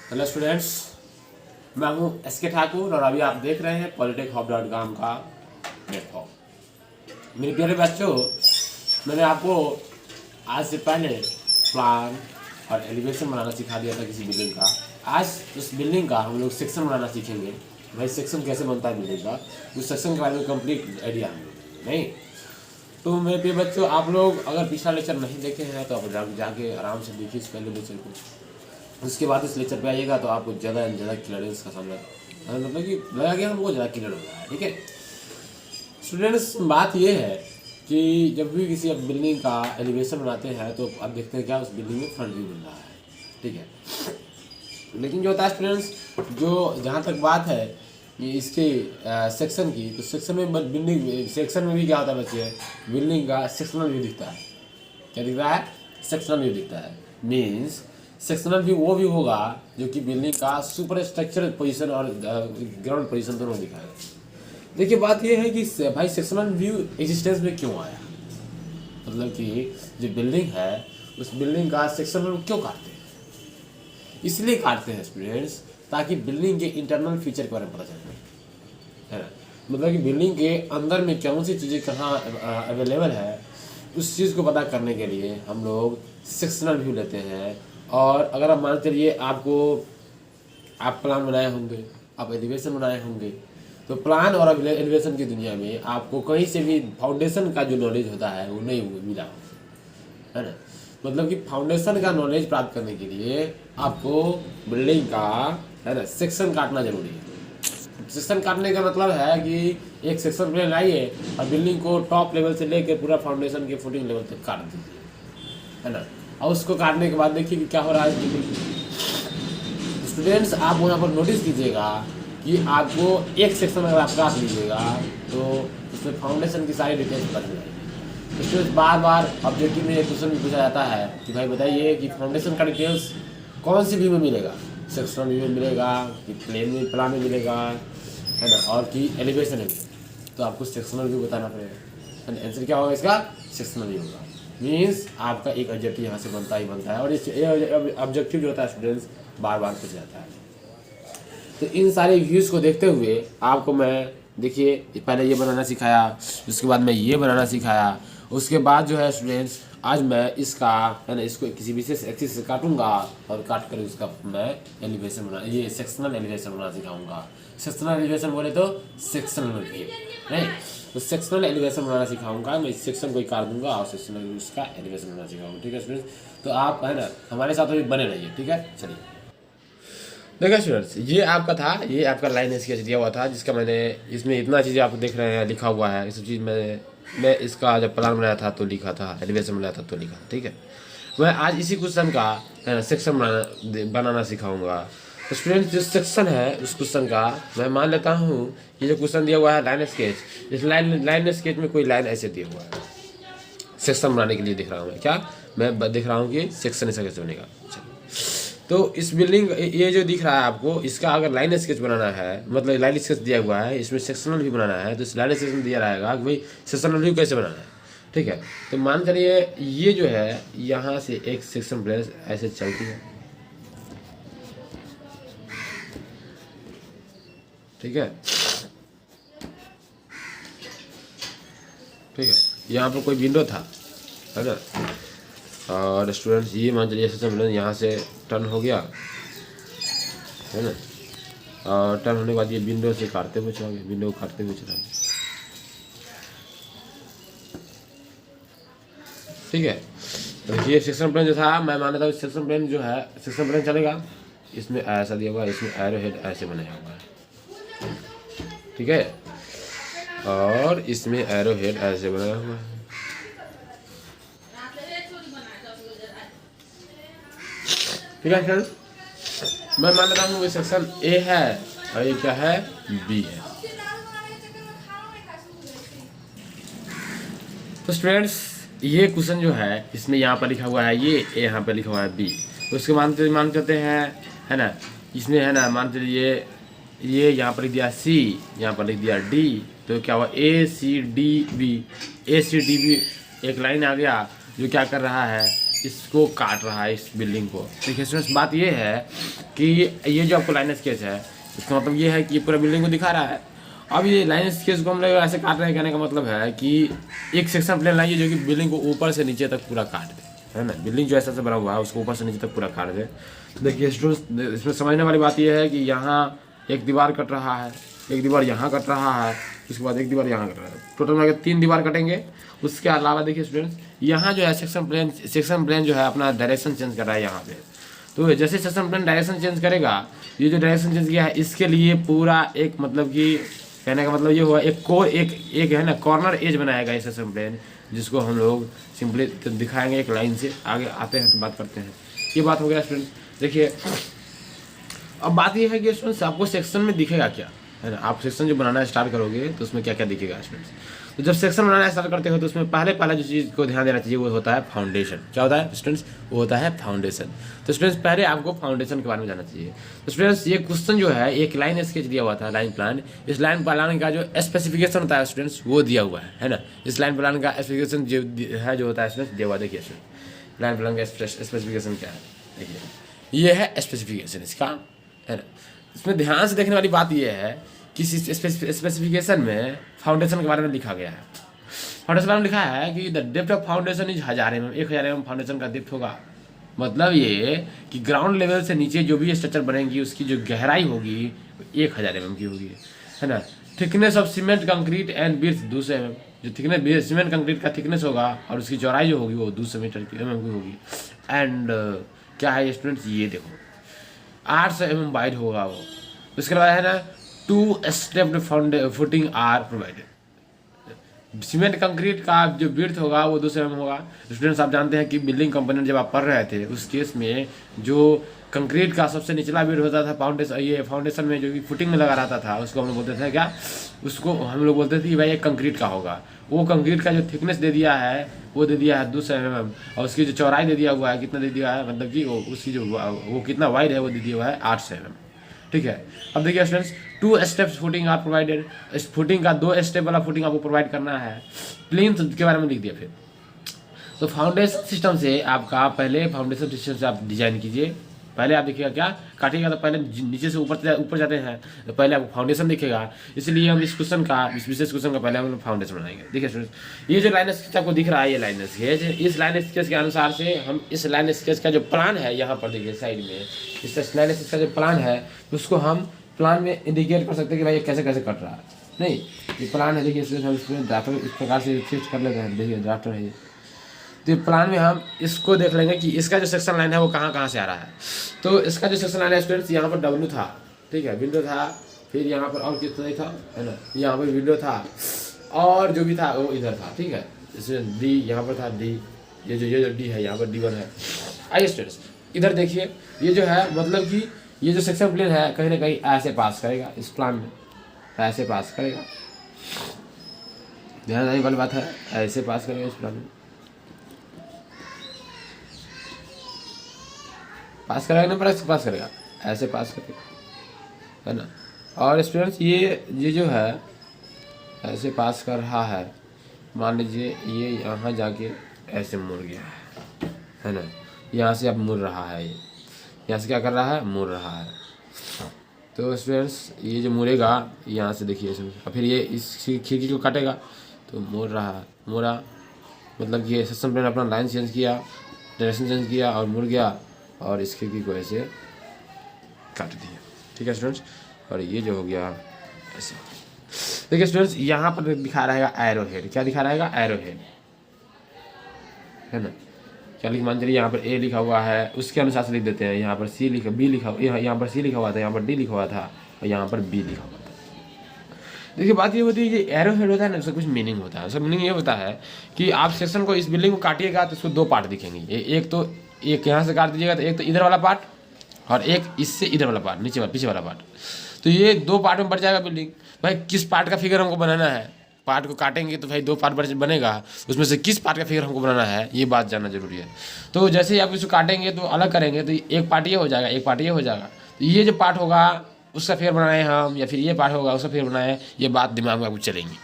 Hello students, मैं हूं SK Thakur और अभी आप देख रहे हैं politicshop.com का प्लेटफॉर्म। मेरे प्यारे बच्चों, मैंने आपको आज से पहले प्लान और एलिवेशन बनाना सिखा दिया था किसी बिल्डिंग का। आज उस बिल्डिंग का हम लोग सेक्शन बनाना सीखेंगे। भाई सेक्शन कैसे बनता है बिल्डिंग का, उस सेक्शन के बारे में कंप्लीट आइडिया हम लोग नहीं। तो मेरे प्रिय बच्चों, आप लोग अगर पिछला लेक्चर नहीं देखे हैं तो आप जाके आराम से देखिए इस पहले लेक्चर को। उसके बाद इस लेक्चर पे आइएगा तो आपको ज़्यादा ज़्यादा क्लियरेंस का सामना मतलब कि लगा कि हमको ज़्यादा क्लियर हो रहा है। ठीक है स्टूडेंट्स, बात ये है कि जब भी किसी बिल्डिंग का एलिवेशन बनाते हैं तो आप देखते हैं क्या उस बिल्डिंग में फ्रंट व्यू मिल रहा है। ठीक है, लेकिन जो होता है स्टूडेंट्स, जो जहाँ तक बात है कि इसके सेक्शन की, तो सेक्शन में बिल्डिंग सेक्शन में भी क्या होता है बच्चे, बिल्डिंग का सेक्शनल व्यू दिखता है। क्या दिख रहा है? सेक्शनल व्यू दिखता है। मीन्स सेक्शनल व्यू वो व्यू होगा जो कि बिल्डिंग का सुपर स्ट्रक्चरल पोजीशन और ग्राउंड पोजीशन दोनों दिखाएगा। देखिए बात ये है कि भाई सेक्शनल व्यू एग्जिस्टेंस में क्यों आया, मतलब कि जो बिल्डिंग है उस बिल्डिंग का सेक्शनल क्यों काटते हैं? इसलिए काटते हैं स्टूडेंट्स ताकि बिल्डिंग के इंटरनल फीचर के बारे में पता चले, है ना। मतलब कि बिल्डिंग के अंदर में कौन सी चीज़ें कहाँ अवेलेबल है, उस चीज़ को पता करने के लिए हम लोग सेक्शनल व्यू लेते हैं। और अगर आप मान चलिए आप प्लान बनाए होंगे, आप एलिवेशन बनाए होंगे, तो प्लान और एलिवेशन की दुनिया में आपको कहीं से भी फाउंडेशन का जो नॉलेज होता है वो नहीं मिला, है ना। मतलब कि फाउंडेशन का नॉलेज प्राप्त करने के लिए आपको बिल्डिंग का, है ना, सेक्शन काटना जरूरी है। सेक्शन काटने का मतलब है कि एक सेक्शन प्लान लाइए और बिल्डिंग को टॉप लेवल से लेकर पूरा फाउंडेशन के फुटिंग लेवल तक काट दीजिए, है ना। और उसको काटने के बाद देखिए कि क्या हो रहा है बिल्डिंग। स्टूडेंट्स, आप वहाँ पर नोटिस कीजिएगा कि आपको एक सेक्शन अगर आप काट लीजिएगा तो उसमें फाउंडेशन की सारी डिटेल्स पता चल जाएगी। तो स्टूडेंट्स, बार बार ऑब्जेक्टिव में एक क्वेश्चन भी पूछा जाता है कि भाई बताइए कि फाउंडेशन का डिटेल्स कौन सी व्यू में मिलेगा, सेक्शनल व्यू में मिलेगा कि प्लान में मिलेगा, है ना, और कि एलिवेशन में। तो आपको सेक्शनल व्यू बताना पड़ेगा। आंसर क्या होगा इसका? सेक्शनल व्यू होगा। मीन्स आपका एक ऑब्जेक्टिव यहाँ से बनता ही बनता है और इस ऑब्जेक्टिव जो होता है स्टूडेंट्स बार बार पूछ जाता है। तो इन सारे व्यूज़ को देखते हुए आपको मैं, देखिए, पहले ये बनाना सिखाया, उसके बाद मैं ये बनाना सिखाया, उसके बाद जो है स्टूडेंट्स आज मैं इसका, है ना, इसको किसी विशेष एक्सिस से काटूंगा और काट कर इसका मैं एलिवेशन बना, ये सेक्शनल एलिवेशन बनाना सिखाऊंगा। सेक्शनल एलिवेशन बोले तो सेक्शनल व्यू, नहीं, तो सेक्शनल एलिवेशन बनाना सिखाऊंगा। मैं इस सेक्शन को ही काट दूंगा और सेक्शनल उसका एलिवेशन बनाना सिखाऊंगा। ठीक है स्टूडेंट्स, तो आप, है ना, हमारे साथ अभी बने रहिए। ठीक है, चलिए देखिए स्टूडेंट्स, ये आपका था, ये आपका लाइन स्केच दिया हुआ था जिसका मैंने, इसमें इतना चीज़ें आप देख रहे हैं लिखा हुआ है। इस चीज़ मैं इसका जब प्लान बनाया था तो लिखा था, एलिवेशन बनाया था तो लिखा था। ठीक है, मैं आज इसी क्वेश्चन का, है ना, सेक्शन बनाना सिखाऊंगा। तो स्टूडेंट्स, जो सेक्शन है उस क्वेश्चन का मैं मान लेता हूँ, ये जो क्वेश्चन दिया हुआ है लाइन स्केच, इस लाइन स्केच में कोई लाइन ऐसे दिया हुआ है सेक्शन बनाने के लिए। दिख रहा हूँ मैं, क्या मैं देख रहा हूँ कि सेक्शन ऐसा कैसे बनेगा। तो इस बिल्डिंग, ये जो दिख रहा है आपको, इसका अगर लाइन स्केच बनाना है, मतलब लाइन स्केच दिया हुआ है, इसमें सेक्शनल भी बनाना है, तो इस लाइन स्केच में दिया रहेगा कि भाई सेक्शनल व्यू कैसे बनाना है। ठीक है, तो मान करिए ये जो है यहाँ से एक सेक्शन प्लेन ऐसे चलती है। ठीक है, ठीक है, यहाँ पर कोई विंडो था, है ना, और स्टूडेंट्स ये मान चलिए सेक्शन प्लेन यहाँ से टर्न हो गया, है ना, और टर्न होने के बाद ये विंडो से काटते हुए चला गया, विंडो को काटते हुए चला गया। ठीक है, तो ये सेक्शन प्लेन जो था, मैं मान लेता हूँ सेक्शन प्लेन जो है, सेक्शन प्लेन चलेगा, इसमें ऐसा दिया हुआ है, इसमें एरो हेड ऐसे बनाया हुआ है। ठीक है, और इसमें एरो हेड ऐसे बनाया हुआ है। ठीक है सर, मैं मान लेता हूँ ये सेक्शन ए है और ये क्या है, बी है। तो स्टूडेंट्स, ये क्वेश्चन जो है इसमें यहाँ पर लिखा हुआ है ये, यहाँ पर लिखा हुआ है बी। तो उसके मान करते हैं, है ना, इसमें, है ना, मान चलिए ये यहाँ पर लिख दिया सी, यहाँ पर लिख दिया डी, तो क्या हुआ ACDB। ACDB एक लाइन आ गया जो क्या कर रहा है, इसको काट रहा है, इस बिल्डिंग को। देखिए स्टूडेंट्स, बात ये है कि ये जो आपको लाइन स्केच है, इसका मतलब ये है कि ये पूरा बिल्डिंग को दिखा रहा है। अब ये लाइन स्केच को हम लोग ऐसे काट रहे हैं, कहने का मतलब है कि एक सेक्शन प्लेन लाइए जो कि बिल्डिंग को ऊपर से नीचे तक पूरा काट दे, है ना। बिल्डिंग जो ऐसा से बना हुआ है उसको ऊपर से नीचे तक पूरा काट दे। तो देखिए स्टूडेंट्स, इसमें समझने वाली बात यह है कि यहाँ एक दीवार कट रहा है, एक दीवार यहाँ कट रहा है, उसके बाद एक दीवार यहाँ कट रहा है, टोटल मिला के 3 दीवार कटेंगे। उसके अलावा देखिए स्टूडेंट्स, यहाँ जो है सेक्शन प्लेन जो है अपना डायरेक्शन चेंज कर रहा है यहाँ पे। तो जैसे सेक्शन प्लेन डायरेक्शन चेंज करेगा, ये जो डायरेक्शन चेंज किया है इसके लिए पूरा एक मतलब कि कहने का मतलब ये हुआ एक है ना कॉर्नर एज बनाएगा ये सेक्शन प्लेन, जिसको हम लोग सिंपली दिखाएंगे एक लाइन से। आगे आते हैं तो बात करते हैं। ये बात हो गया स्टूडेंट। देखिए अब बात ये है कि स्टूडेंट्स आपको सेक्शन में दिखेगा क्या, है ना। आप सेक्शन जो बनाना स्टार्ट करोगे तो उसमें क्या क्या दिखेगा स्टूडेंट्स। तो जब सेक्शन बनाना स्टार्ट करते हो तो उसमें पहले जो चीज़ को ध्यान देना चाहिए वो होता है फाउंडेशन। क्या होता है स्टूडेंट्स? वो होता है फाउंडेशन। तो स्टूडेंट्स पहले आपको फाउंडेशन के बारे में जानना चाहिए। तो स्टूडेंट्स ये क्वेश्चन जो है एक लाइन स्केच दिया हुआ था, लाइन प्लान। इस लाइन प्लान का जो स्पेसिफिकेशन होता है स्टूडेंट्स वो दिया हुआ है ना। इस लाइन प्लान का स्पेसिफिकेशन जो होता है स्टूडेंट्स दिया हुआ। देखिए लाइन प्लान का स्पेसिफिकेशन क्या है, देखिए ये है स्पेसिफिकेशन इसका, है ना। इसमें ध्यान से देखने वाली बात यह है कि स्पेसिफिकेशन में फाउंडेशन के बारे में लिखा गया है। फाउंडेशन के बारे में लिखा है कि the depth of foundation is 1000 mm, 1000 mm foundation का डेप्थ होगा। मतलब ये कि ग्राउंड लेवल से नीचे जो भी स्ट्रक्चर बनेगी उसकी जो गहराई होगी 1000 mm की होगी, है ना। Thickness of cement concrete and width 200 mm, जो थिकनेस सीमेंट कंक्रीट का थिकनेस होगा और उसकी चौड़ाई जो होगी वो 200 मीटर की होगी। एंड क्या है स्टूडेंट्स, ये देखो 800 mm वाइड होगा वो। उसके बाद है ना 2 stepped footing are provided. Cement concrete का जो विड्थ होगा वो 200 mm होगा। स्टूडेंट्स आप जानते हैं कि बिल्डिंग कंपोनेंट जब आप पढ़ रहे थे उस केस में जो कंक्रीट का सबसे निचला विड्थ होता था फाउंडेशन में जो कि फुटिंग में लगा रहता था उसको हम लोग बोलते थे क्या, उसको हम लोग बोलते थे कि भाई ये कंक्रीट का होगा। वो कंक्रीट का जो थिकनेस दे दिया है वो दे दिया है 200 mm, और उसकी जो चौड़ाई दे दिया हुआ है कितना दे दिया है, मतलब कि उसकी जो वो कितना वाइड है वो दे दिया हुआ है 800 mm। ठीक है। अब देखिए students 2 steps footing are provided. इस फुटिंग का 2 स्टेप वाला फुटिंग आपको प्रोवाइड करना है। प्लिंथ के बारे में लिख दिया। फिर तो फाउंडेशन सिस्टम से आपका पहले फाउंडेशन सिस्टम से आप डिजाइन कीजिए। पहले आप देखिएगा क्या काटिएगा, तो पहले नीचे से ऊपर जाते हैं तो पहले आपको फाउंडेशन दिखेगा। इसलिए हम इस विशेष क्वेश्चन का पहले हम फाउंडेशन बनाएंगे। देखिए स्टूडेंट्स ये जो लाइन स्केच आपको दिख रहा है, ये लाइन स्केच, इस लाइन स्केच के अनुसार से हम इस लाइन स्केच का जो प्लान है यहाँ पर देखिए साइड में, इस लाइन स्केच का जो प्लान है उसको हम प्लान में इंडिकेट कर सकते हैं कि भाई ये कैसे कैसे कट रहा है। नहीं ये प्लान है, देखिए हम इसमें ड्राफ्टर इस प्रकार से फिक्स कर लेते हैं। देखिए ड्राफ्टर है ये, तो प्लान में हम इसको देख लेंगे कि इसका जो सेक्शन लाइन है वो कहाँ से आ रहा है। तो इसका जो सेक्शन लाइन है स्टूडेंट्स यहाँ पर W था, ठीक है, विंडो था, फिर यहाँ पर और कितना नहीं था, है ना, यहाँ पर विंडो था और जो भी था वो इधर था, ठीक है। इसमें D यहाँ पर था, D ये जो D है यहाँ पर D1 है। आइए स्टूडेंट्स इधर देखिए, ये जो है मतलब कि ये जो सेक्शन प्लेन है कहीं ना कहीं ऐसे पास करेगा, इस प्लान में ऐसे पास करेगा। ध्यान देने वाली बात है, ऐसे पास करेगा इस प्लान में, पास करेगा ना, पास करेगा, ऐसे पास करेगा, है ना। और स्टूडेंट्स ये जो है ऐसे पास कर रहा है, मान लीजिए ये यहाँ जाके ऐसे मुड़ गया है ना, यहाँ से अब मुड़ रहा है, ये यहाँ से क्या कर रहा है, मुड़ रहा है। तो स्टूडेंट्स ये जो मुड़ेगा यहाँ से देखिए, और फिर ये इस खिड़की को काटेगा तो मुड़ रहा है, मुड़ा मतलब ये सेक्शन प्लेन अपना लाइन चेंज किया, डायरेक्शन चेंज किया और मुड़ गया और इस खिड़की को ऐसे काट दिया। ठीक है स्टूडेंट्स, और ये जो हो गया ऐसे। देखिए स्टूडेंट्स यहाँ पर दिखा रहेगा एरो हेड। क्या दिखा रहेगा, एरो हेड, है ना। क्या लिख मान चलिए यहाँ पर A लिखा हुआ है, उसके अनुसार से लिख देते हैं। यहाँ पर C लिखा, B लिखा, यहाँ पर C लिखा हुआ था, यहाँ पर D लिखा हुआ था और यहाँ पर B लिखा हुआ था। देखिए बात ये होती है कि एरो हेड होता है ना, उसका कुछ मीनिंग होता है। उसका मीनिंग ये होता है कि आप सेक्शन को, इस बिल्डिंग को काटिएगा तो उसको 2 पार्ट दिखेंगे। एक यहाँ से काट दीजिएगा तो एक तो इधर वाला पार्ट और एक इससे इधर वाला पार्ट, नीचे वाला पीछे वाला पार्ट। तो ये 2 पार्ट में बढ़ जाएगा बिल्डिंग। भाई किस पार्ट का फिगर हमको बनाना है, पार्ट को काटेंगे तो भाई 2 पार्ट बनेगा, उसमें से किस पार्ट का फिगर हमको बनाना है ये बात जानना जरूरी है। तो जैसे ही आप इसको काटेंगे तो अलग करेंगे तो एक पार्ट ये हो जाएगा, एक पार्ट ये हो जाएगा। तो ये जो पार्ट होगा उसका फिगर बनाए हम, या फिर ये पार्ट होगा उसका फिगर बनाए, ये बात दिमाग में आपको चलेंगी।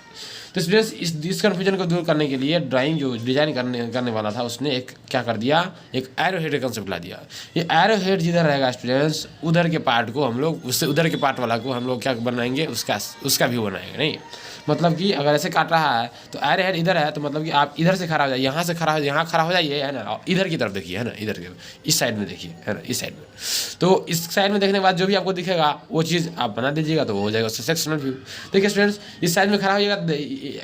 तो स्टूडेंट्स इस कन्फ्यूजन को दूर करने के लिए ड्राइंग जो डिजाइन करने वाला था उसने एक क्या कर दिया, एक एरो हेड का कंसेप्ट ला दिया। ये एरो हेड जिधर रहेगा स्टूडेंट्स उधर के पार्ट को हम लोग उससे उधर के पार्ट वाला को हम लोग क्या बनाएंगे, उसका व्यू बनाएंगे। नहीं मतलब कि अगर ऐसे काट रहा है तो एरो हेड इधर है तो मतलब कि आप इधर से खड़ा हो जाइए, यहाँ से खड़ा हो, यहाँ खड़ा हो जाइए, है ना, और इधर की तरफ देखिए, है ना, इधर के इस साइड में देखिए, है ना, इस साइड में। तो इस साइड में देखने के बाद जो भी आपको दिखेगा वो चीज़ आप बना दीजिएगा तो वो हो जाएगा सेक्शनल व्यू। देखिए स्टूडेंट्स इस साइड में खड़ा होइएगा,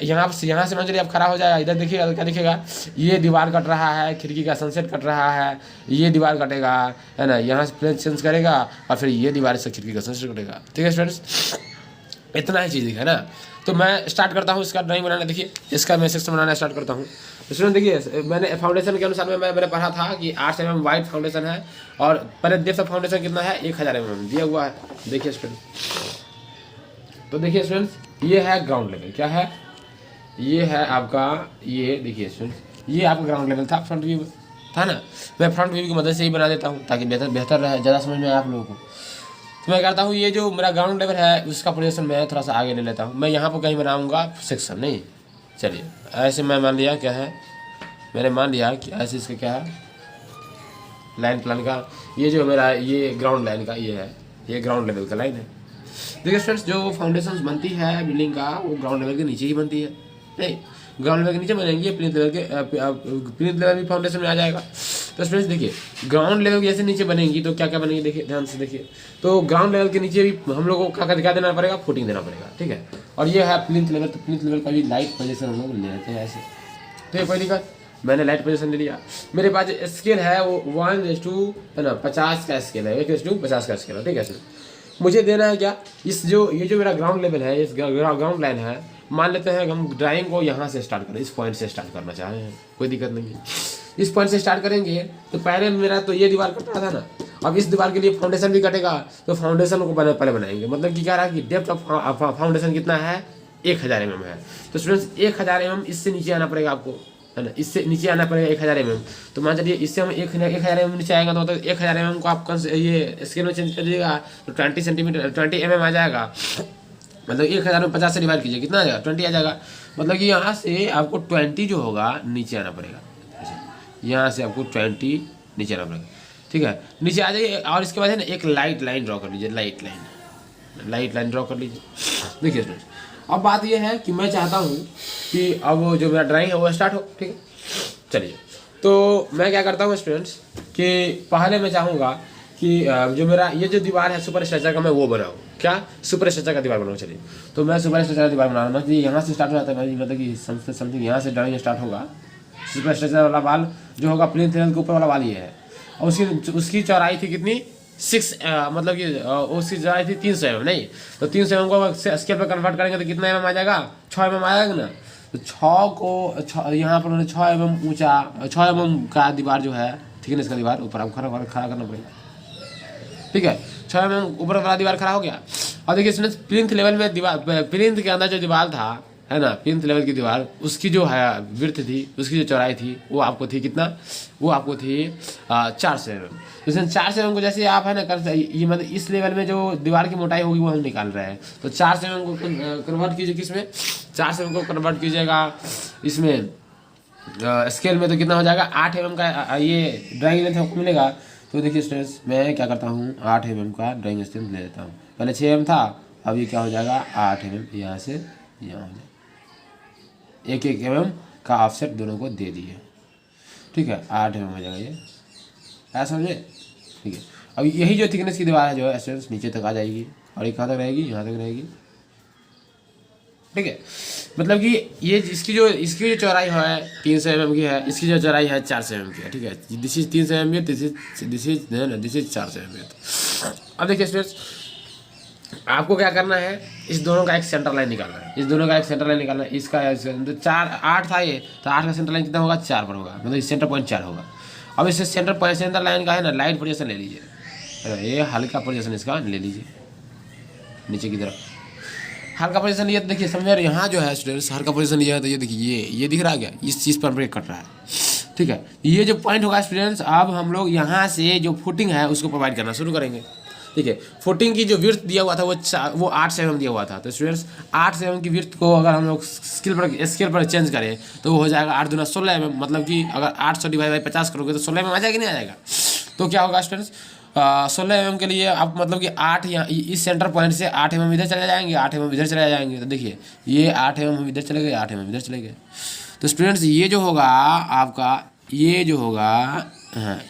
यहाँ से मान लीजिए आप खड़ा हो जाएगा, इधर देखिएगा क्या दिखेगा, ये दीवार कट रहा है, खिड़की का सनसेट कट रहा है, ये दीवार कटेगा, है ना, यहाँ से प्लेन चेंज करेगा और फिर ये दीवार से खिड़की का सनसेट कटेगा। ठीक है स्टूडेंट्स, इतना ही चीज़ है ना। तो मैं स्टार्ट करता हूँ इसका ड्राइंग बनाना। देखिए इसका मैं सेक्शन बनाना स्टार्ट करता हूँ। स्टूडेंट देखिए मैंने फाउंडेशन के अनुसार मैंने पढ़ा था कि 8 mm वाइट फाउंडेशन है और पर डेप्थ ऑफ फाउंडेशन कितना है, 1000 mm दिया हुआ है। देखिए स्टूडेंट, तो देखिए स्टूडेंट्स ये है ग्राउंड लेवल, क्या है, ये है आपका, ये देखिए स्टूडेंट्स ये आपका ग्राउंड लेवल था, फ्रंट व्यू था ना। मैं फ्रंट व्यू की मदद से ही बना देता हूँ ताकि बेहतर रहे, ज़्यादा समझ में आए आप लोगों को। तो मैं करता हूँ ये जो मेरा ग्राउंड लेवल है उसका पोजीशन मैं थोड़ा सा आगे ले लेता हूँ। मैं यहाँ पर कहीं बनाऊँगा सेक्शन, नहीं चलिए ऐसे मैं मान लिया क्या है, मैंने मान लिया कि ऐसे इसका क्या है लाइन प्लान का, ये जो मेरा ये ग्राउंड लाइन का ये है, ये ग्राउंड लेवल का लाइन है। देखिए स्टूडेंट्स जो फाउंडेशन बनती है बिल्डिंग का वो ग्राउंड लेवल के नीचे ही बनती है, नहीं ग्राउंड लेवल के नीचे बनेंगे, प्लिंथ लेवल भी फाउंडेशन में आ जाएगा। तो स्टूडेंट्स देखिए ग्राउंड लेवल जैसे नीचे बनेंगी तो क्या क्या बनेंगी, देखिए ध्यान से देखिए। तो ग्राउंड लेवल के नीचे भी हम लोग को क्या देना पड़ेगा, फुटिंग देना पड़ेगा, ठीक है। और ये है प्लिंथ लेवल, तो प्लिंथ लेवल का भी लाइट पोजीशन हम लोग ले लेते हैं ऐसे। तो ये कोई दिक्कत, मैंने लाइट पोजीशन ले लिया। मेरे पास जो स्केल है वो 1:50 है ना, 50 का स्केल है, 1:50 का स्केल है, ठीक है सर। मुझे देना है क्या, इस ये जो मेरा ग्राउंड लेवल है, इस ग्राउंड लाइन है, मान लेते हैं हम ड्राइंग को यहाँ से स्टार्ट करें, इस पॉइंट से स्टार्ट करना चाह रहे हैं, कोई दिक्कत नहीं है। इस पॉइंट से स्टार्ट करेंगे तो पहले मेरा तो ये दीवार कट रहा था ना, अब इस दीवार के लिए फाउंडेशन भी कटेगा, तो फाउंडेशन को पहले बनाएंगे। मतलब कि क्या रहा कि डेप्थ ऑफ फाउंडेशन कितना है, 1000 mm है। तो स्टूडेंट्स 1000 mm इससे नीचे आना पड़ेगा आपको, है ना, इससे नीचे आना पड़ेगा 1000 mm। तो मान चलिए इससे हम 1000 mm नीचे आएगा तो मतलब 1000 mm को आप ये स्केल में चेंज कर दीजिएगा तो 20 mm आ जाएगा। मतलब 1000 में 50 से डिवाइड कीजिए, कितना आ जाएगा, 20 आ जाएगा। मतलब कि यहाँ से आपको 20 जो होगा नीचे आना पड़ेगा, यहाँ से आपको 20 नीचे आना पड़ेगा, ठीक है। नीचे आ जाइए और इसके बाद है ना एक लाइट लाइन ड्रॉ कर लीजिए, लाइट लाइन ड्रॉ कर लीजिए। देखिए स्टूडेंट्स अब बात यह है कि मैं चाहता हूँ कि अब जो मेरा ड्राइंग है वो स्टार्ट हो, ठीक है। चलिए तो मैं क्या करता हूँ स्टूडेंट्स कि पहले मैं चाहूँगा कि जो मेरा ये जो दीवार है सुपर स्ट्रक्चर का मैं वो बनाऊँ, क्या सुपर स्ट्रक्चर का दीवार बनाऊँ। चलिए तो मैं सुपर स्ट्रक्चर का दीवार बना रहा हूँ, यहाँ से स्टार्ट हो जाता है, मतलब कि समथिंग यहाँ से ड्राइंग स्टार्ट होगा। सुपर स्ट्रक्चर वाला वाल जो होगा प्लिंथ लेवल के ऊपर वाला वाल ये है, और उसकी चौड़ाई थी कितनी, 6 मतलब कि उसकी चौड़ाई थी 300 mm, नहीं तो 300 mm को स्केल पर कन्वर्ट करेंगे तो कितना mm आ जाएगा, 6 mm आ जाएगा ना। तो 6 को यहाँ पर उन्होंने 6 mm ऊँचा 6 mm का दीवार जो है थिकनेस का दीवार ऊपर आपको खड़ा करना पड़ेगा, ठीक है। 6 mm ऊपर वाला दीवार खड़ा हो गया। और देखिए इसमें प्लिंथ लेवल में दीवार, प्लिंथ के अंदर जो दीवार था है ना, प्लिंथ लेवल की दीवार उसकी जो है विड्थ थी, उसकी जो चौड़ाई थी वो आपको थी कितना, वो आपको थी 400 mm। तो इसमें 400 mm को जैसे आप है ना ये मतलब इस लेवल में जो दीवार की मोटाई होगी वो हम निकाल रहे हैं। तो 400 mm को कन्वर्ट कीजिए किसमें, 400 mm को कन्वर्ट कीजिएगा इसमें स्केल में, तो कितना हो जाएगा 8 mm का ये ड्राइंग लेंथ हमको मिलेगा। तो देखिए स्टूडेंट्स मैं क्या करता हूँ 8 mm का ड्राइंग लेंथ ले लेता हूँ। पहले 6 mm था, अब ये क्या हो जाएगा 8 mm, यहाँ से यहाँ हो जाएगा 1 mm का ऑफसेट दोनों को दे दिए, ठीक है। 8 mm हो जाएगा ये, ऐसा समझे, ठीक है। अब यही जो थिकनेस की दीवार है जो है नीचे तक आ जाएगी और ये कहाँ तक रहेगी, यहाँ तक रहेगी, ठीक है। मतलब कि ये इसकी जो चौड़ाई है 300 mm की है, इसकी जो चौड़ाई है 400 mm की है, ठीक है। This is 300 mm, this is 400 mm। अब देखिए स्टूडेंट्स आपको क्या करना है, इस दोनों का एक सेंटर लाइन निकालना है, इस दोनों का एक सेंटर लाइन निकालना है। इसका तो 8 था ये, तो 8 का सेंटर लाइन कितना होगा, 4 पर होगा, मतलब सेंटर पॉइंट 4 होगा। अब इससे सेंटर लाइन का है ना लाइट पोजीशन ले लीजिए, ये हल्का पोजीशन इसका ले लीजिए नीचे की तरफ, हल्का पोजीशन लिया। तो देखिए समझ रहे यहाँ जो है स्टूडेंट्स हल्का पोजीशन लिया है, तो ये देखिए ये दिख रहा है क्या, इस चीज़ पर ब्रेक कट रहा है, ठीक है। ये जो पॉइंट होगा स्टूडेंट्स अब हम लोग यहाँ से जो फुटिंग है उसको प्रोवाइड करना शुरू करेंगे। ठीक है। फुटिंग की जो विड्थ दिया हुआ था वो 8 mm दिया हुआ था। तो स्टूडेंट्स 8 mm की विड्थ को अगर हम लोग स्केल पर चेंज करें तो वो हो जाएगा 8 दूना 16 mm, मतलब कि अगर 800 डिवाइड बाई 50 करोगे तो 16 mm आ जाएगा, नहीं आ जाएगा। तो क्या होगा स्टूडेंट्स, 16 mm के लिए आप मतलब कि 8 या इस सेंटर पॉइंट से 8 mm इधर चले जाएंगे, 8 mm इधर चले जाएंगे। तो देखिए ये 8 mm इधर चले गए, 8 mm इधर चले गए। तो स्टूडेंट्स ये जो होगा आपका, ये जो होगा,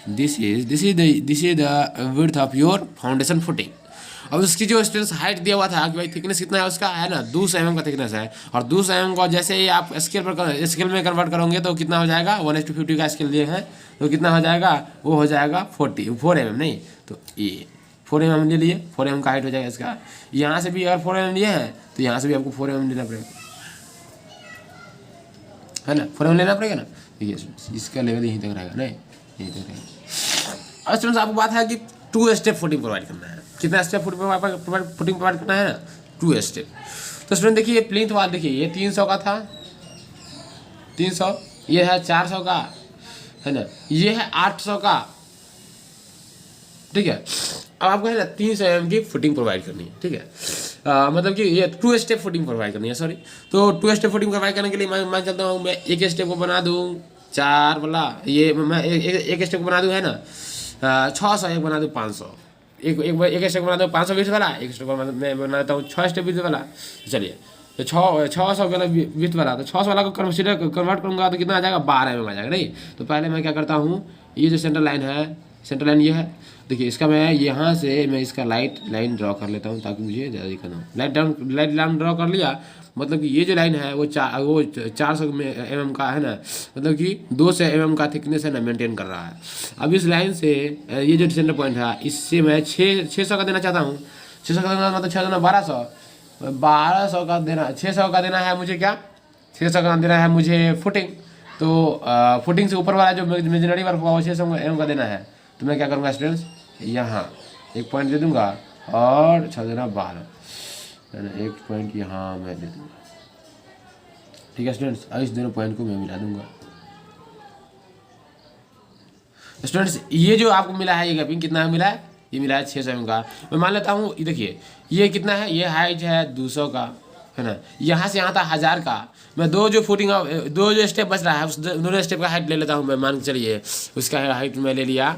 this is the width of your foundation footing. अब उसकी जो स्टूडेंट्स हाइट दिया हुआ था कि भाई थिकनेस कितना है उसका, है ना 200 mm का थिकनेस है। और 200 mm को जैसे ही आप स्केल में कन्वर्ट करोगे तो कितना हो जाएगा, 1:50 का स्केल दिए हैं तो कितना हो जाएगा, वो हो जाएगा 4 mm, नहीं तो ये 4 mm ले लिए, 4 mm का हाइट हो जाएगा इसका। यहाँ से भी अगर 4 mm लिए हैं तो यहाँ से भी आपको 4 mm लेना पड़ेगा, है ना, 4 mm लेना पड़ेगा ना। देखिए इसका लेवल यहीं तक रहेगा, नहीं यहीं तक रहेगा। और स्टूडेंट्स आपको बात है कि 2 स्टेप फुटिंग प्रोवाइड करना है। कितना स्टेप फुटिंग प्रोवाइड करना है ना, 2 स्टेप। तो स्टूडेंट देखिए ये प्लिंथ वाल देखिए ये 300 का था, 300, ये है 400 का, है ना, ये है 800 का, ठीक है। अब आपको है ना 300 mm की फुटिंग प्रोवाइड करनी है, ठीक है। मतलब कि ये 2 स्टेप फुटिंग प्रोवाइड करनी है, सॉरी। तो 2 स्टेप फुटिंग प्रोवाइड करने के लिए मैं चलता हूँ, मैं एक स्टेप को बना दूँ 4 वाला, ये मैं एक स्टेप को बना दूँ, है ना 600, एक बना दूँ 500, एक स्टेप बना दूँ 500 विथ वाला, एक स्टेप मैं बनाता हूँ 6 स्टेप विथ वाला। चलिए तो 600 वाला विथ वाला, तो 600 वाला को कन्वर्ट करूँगा तो कितना आ जाएगा, 12 mm आ जाएगा, नहीं। तो पहले मैं क्या करता हूँ, ये जो सेंटर लाइन है, सेंटर लाइन ये है, देखिए इसका मैं यहाँ से मैं इसका लाइन ड्रॉ कर लेता हूँ ताकि मुझे ज़्यादा दिक्कत हो। लाइट लाइन ड्रॉ कर लिया, मतलब कि ये जो लाइन है वो 400 mm का, है ना, मतलब कि 200 mm का थिकनेस है ना मेंटेन कर रहा है। अब इस लाइन से ये जो सेंटर पॉइंट है इससे मैं 600 का देना चाहता हूँ। 600 का देना मतलब 6 दूना 1200 का देना, 600 का देना है मुझे, क्या 600 का देना है मुझे फुटिंग। तो फुटिंग से ऊपर वाला जो मेजनरी वर्क होगा वो 600 mm का देना है। तो मैं क्या करूँगा स्टूडेंट्स, यहाँ एक पॉइंट दे दूँगा और 6 दूना 12, है ना, एक पॉइंट यहाँ मैं दे दूँगा, ठीक है स्टूडेंट्स। और इस दोनों पॉइंट को मैं मिला दूँगा। स्टूडेंट्स ये जो आपको मिला है ये गैपिंग कितना मिला है, ये मिला है 600 mm का। मैं मान लेता हूँ देखिए ये कितना है, ये हाइट है 200 का, है ना, यहाँ से यहाँ था 1000 का। मैं दो जो स्टेप बच रहा है उस दोनों स्टेप का हाइट ले लेता हूँ मैं, मान के चलिए उसका हाइट मैं ले लिया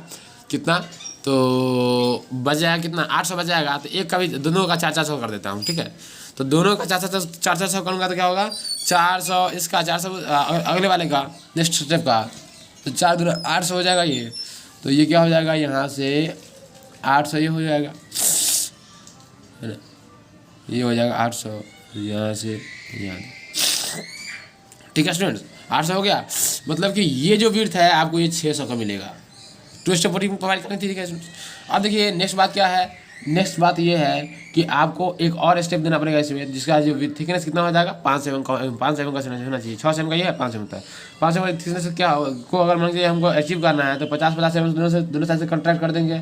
कितना, तो बच जाएगा कितना, 800 बच जाएगा। तो एक का भी दोनों का 400 कर देता हूँ, ठीक है। तो दोनों का 400 करूँगा तो क्या होगा, 400 इसका, 400 अगले वाले का नेक्स्ट स्टेप का, तो 4 दूना 800 हो जाएगा ये। तो ये क्या हो जाएगा, यहाँ से 800 ये हो जाएगा, है ना, ये हो जाएगा 800, यहाँ से यहाँ, ठीक है स्टूडेंट्स 800 हो गया। मतलब कि ये जो विड्थ है आपको ये 600 का मिलेगा। 2 स्टेप फुटिंग प्रोवाइड करनी थी, ठीक है स्टूडेंट्स। अब देखिए नेक्स्ट बात क्या है, नेक्स्ट बात ये है कि आपको एक और स्टेप देना पड़ेगा इसमें, जिसका जो थिकनेस कितना हो जाएगा, 5 mm का होना चाहिए। 6 mm का ये है, 5 mm का। 5 mm थिकनेस क्या को अगर मान लीजिए हमको अचीव करना है तो 50 mm दोनों साइड से कॉन्ट्रैक्ट कर देंगे,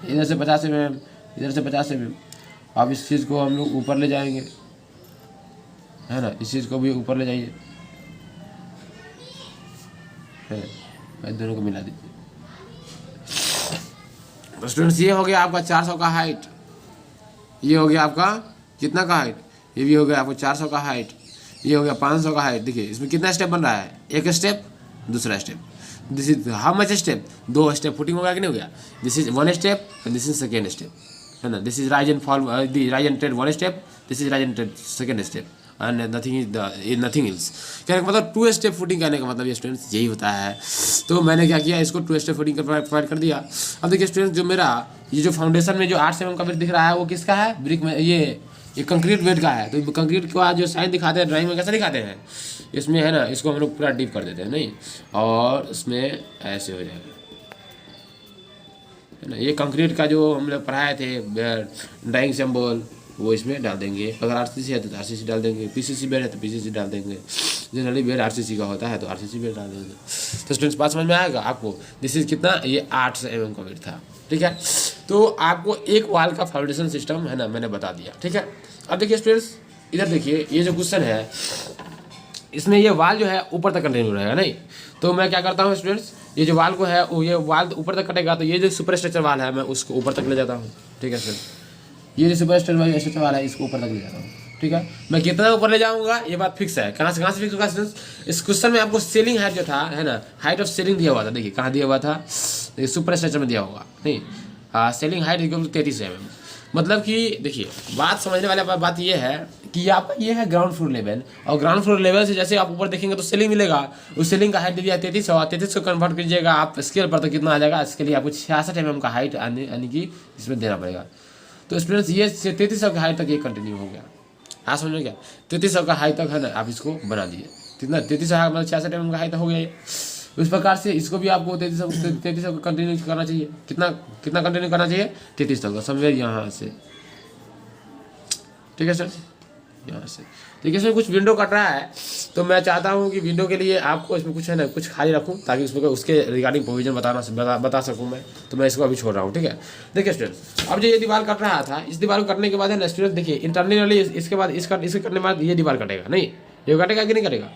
इधर से 50 mm, इधर से 50 mm। अब इस चीज़ को हम लोग ऊपर ले जाएंगे, है ना, इस चीज़ को भी ऊपर ले जाइए, है ना, दोनों को मिला दीजिए। तो स्टूडेंट्स ये हो गया आपका 400 का हाइट, ये हो गया आपका कितना का हाइट, ये भी हो गया आपको 400 का हाइट, ये हो गया 500 का हाइट। देखिए इसमें कितना स्टेप बन रहा है, एक स्टेप दूसरा step, this is how much step, 2 step footing हो गया कि नहीं हो गया। This is 1 step and this is second step, है ना, this is rise and fall, rise and trade 1 step, this is rise and trade second step, and nothing else. कहने का मतलब 2 स्टेप फुटिंग कहने का मतलब ये स्टूडेंट्स यही होता है। तो मैंने क्या किया, इसको 2 स्टेप फुटिंग प्रोवाइड कर दिया। अब देखिए स्टूडेंट्स जो मेरा ये जो फाउंडेशन में जो 8 mm का वेट दिख रहा है वो किसका है, ब्रिक में, ये कंक्रीट वेट का है। तो कंक्रीट का जो साइन दिखाते हैं ड्राइंग में कैसे दिखाते हैं, इसमें है ना, इसको हम लोग पूरा डीप कर देते हैं, नहीं, और इसमें ऐसे हो जाएगा, है ना। ये कंक्रीट का जो हम लोग पढ़ाए थे ड्राइंग सिंबल वो इसमें डाल देंगे। अगर आरसीसी है तो आरसीसी डाल देंगे, पीसीसी बेड है तो पीसीसी डाल देंगे, जनरली बेड आरसीसी का होता है तो आरसीसी बेड डाल देंगे। तो स्टूडेंट्स बात समझ में आएगा आपको। दिस इज कितना, ये 800 mm का वेट था, ठीक है। तो आपको एक वाल का फाउंडेशन सिस्टम है ना मैंने बता दिया, ठीक है। अब देखिए स्टूडेंट्स इधर देखिए, ये जो क्वेश्चन है इसमें ये वाल जो है ऊपर तक कंटिन्यू रहेगा, नहीं। तो मैं क्या करता हूँ स्टूडेंट्स, ये जो वाल को है ये वाल ऊपर तक कटेगा, तो ये जो सुपर स्ट्रक्चर वाल है मैं उसको ऊपर तक ले जाता हूँ, ठीक है सर। ये जो सुपर स्ट्रक्चर वाला है इसको ऊपर तक ले जाता हूँ, ठीक है। मैं कितना ऊपर ले जाऊंगा ये बात फिक्स है। कहाँ से फिक्स होगा स्टूडेंट्स? इस क्वेश्चन में आपको सीलिंग हाइट जो था है ना, हाइट ऑफ सीलिंग दिया हुआ था। देखिए कहाँ दिया हुआ था, देखिए सुपर स्ट्रक्चर में दिया होगा नहीं। हाँ, सीलिंग हाइट इक्वल 33 mm। मतलब कि देखिए बात समझने वाले बात ये है कि आपका ये है ग्राउंड फ्लोर लेवल, और ग्राउंड फ्लोर लेवल से जैसे आप ऊपर देखेंगे तो सीलिंग मिलेगा। उस सीलिंग का हाइट दिया 33 को कन्वर्ट कीजिएगा आप स्केल पर तो कितना आ जाएगा। इसके लिए आपको 66 mm का हाइट यानी कि इसमें देना पड़ेगा। तो स्टूडेंट्स ये 3300 का हाइट तक ये कंटिन्यू हो गया। हाँ समझ में क्या, 3300 का हाइट तक है ना, आप इसको बना दिए। कितना 3300 मतलब 66 mm का हाइट हो गया ये। उस प्रकार से इसको भी आपको 3300 को कंटिन्यू करना चाहिए। कितना कंटिन्यू करना चाहिए? 3300 का समझे यहाँ से, ठीक है सर, यहाँ से। देखिए इसमें कुछ विंडो कट रहा है, तो मैं चाहता हूँ कि विंडो के लिए आपको इसमें कुछ है ना कुछ खाली रखूँ, ताकि उसके रिगार्डिंग प्रोविजन बता सकूँ मैं। तो मैं इसको अभी छोड़ रहा हूँ, ठीक है। देखिए स्टूडेंट, अब जो ये दीवार कट रहा था, इस दीवार को कटने के बाद है ना स्टूडेंट, देखिए इंटरनली इसके बाद इसके कटने के बाद ये दीवार कटेगा नहीं, ये कटेगा कि नहीं कटेगा?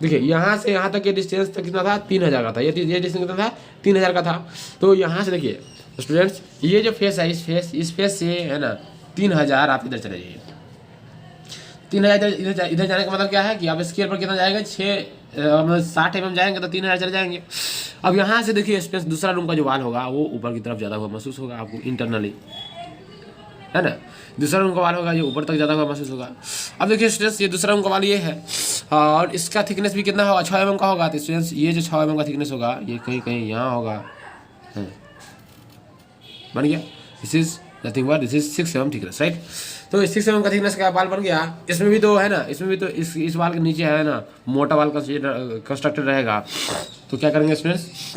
देखिए यहाँ से यहाँ तक ये डिस्टेंस तक कितना था? 3000 का था। ये डिस्टेंस कितना था? 3000 का था। तो यहाँ से देखिए स्टूडेंट्स, ये जो फेस है इस फेस से है ना 3000 आप इधर चले जाइए। 3000 इधर जाने का मतलब क्या है कि आप स्केल पर कितना जाएगा? 60 mm जाएंगे तो 3000 चले जाएंगे। अब यहाँ से देखिए स्पेस, दूसरा रूम का जो वाल होगा वो ऊपर की तरफ ज़्यादा हुआ महसूस होगा आपको इंटरनली, है ना। दूसरा रूम का वाल होगा ये ऊपर तक ज़्यादा हुआ महसूस होगा। अब देखिए स्टूडेंट्स, ये दूसरा रूम का वाल ये है, और इसका थिकनेस भी कितना होगा? 6 mm का होगा। तो स्टूडेंट्स ये जो 6 mm का थिकनेस होगा ये कहीं यहाँ होगा, बन गया। This is nothing but this is 6 mm thickness, right. तो 6 mm का थिकनेस का वाल बन गया। इसमें भी तो है ना, इसमें भी तो इस वाल के नीचे है ना मोटा वाल कंस्ट्रक्टेड रहेगा। तो क्या करेंगे स्टूडेंट्स,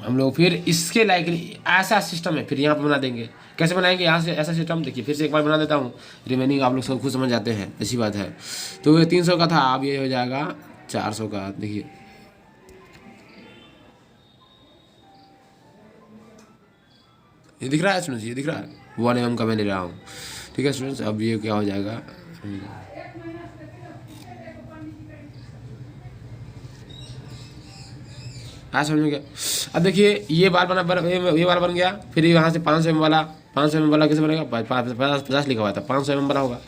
हम लोग फिर इसके लायक ऐसा सिस्टम है फिर यहाँ पर बना देंगे। कैसे बनाएंगे यहाँ से ऐसा सिस्टम? देखिए फिर से एक बार बना देता हूँ, रिमेनिंग आप लोग सब खुद समझ जाते हैं, अच्छी बात है। तो ये 300 का था, अब ये हो जाएगा 400 का। देखिए ये दिख रहा है स्टूडेंट्स, ये दिख रहा है 1 mm का मैं ले रहा हूँ, ठीक है स्टूडेंट्स। अब ये क्या हो जाएगा, हाँ समझ में गया। अब देखिए ये बाल बन गया। फिर यहाँ से 500 mm वाला कैसे बनेगा? 50 लिखा हुआ था, 500 mm वाला होगा।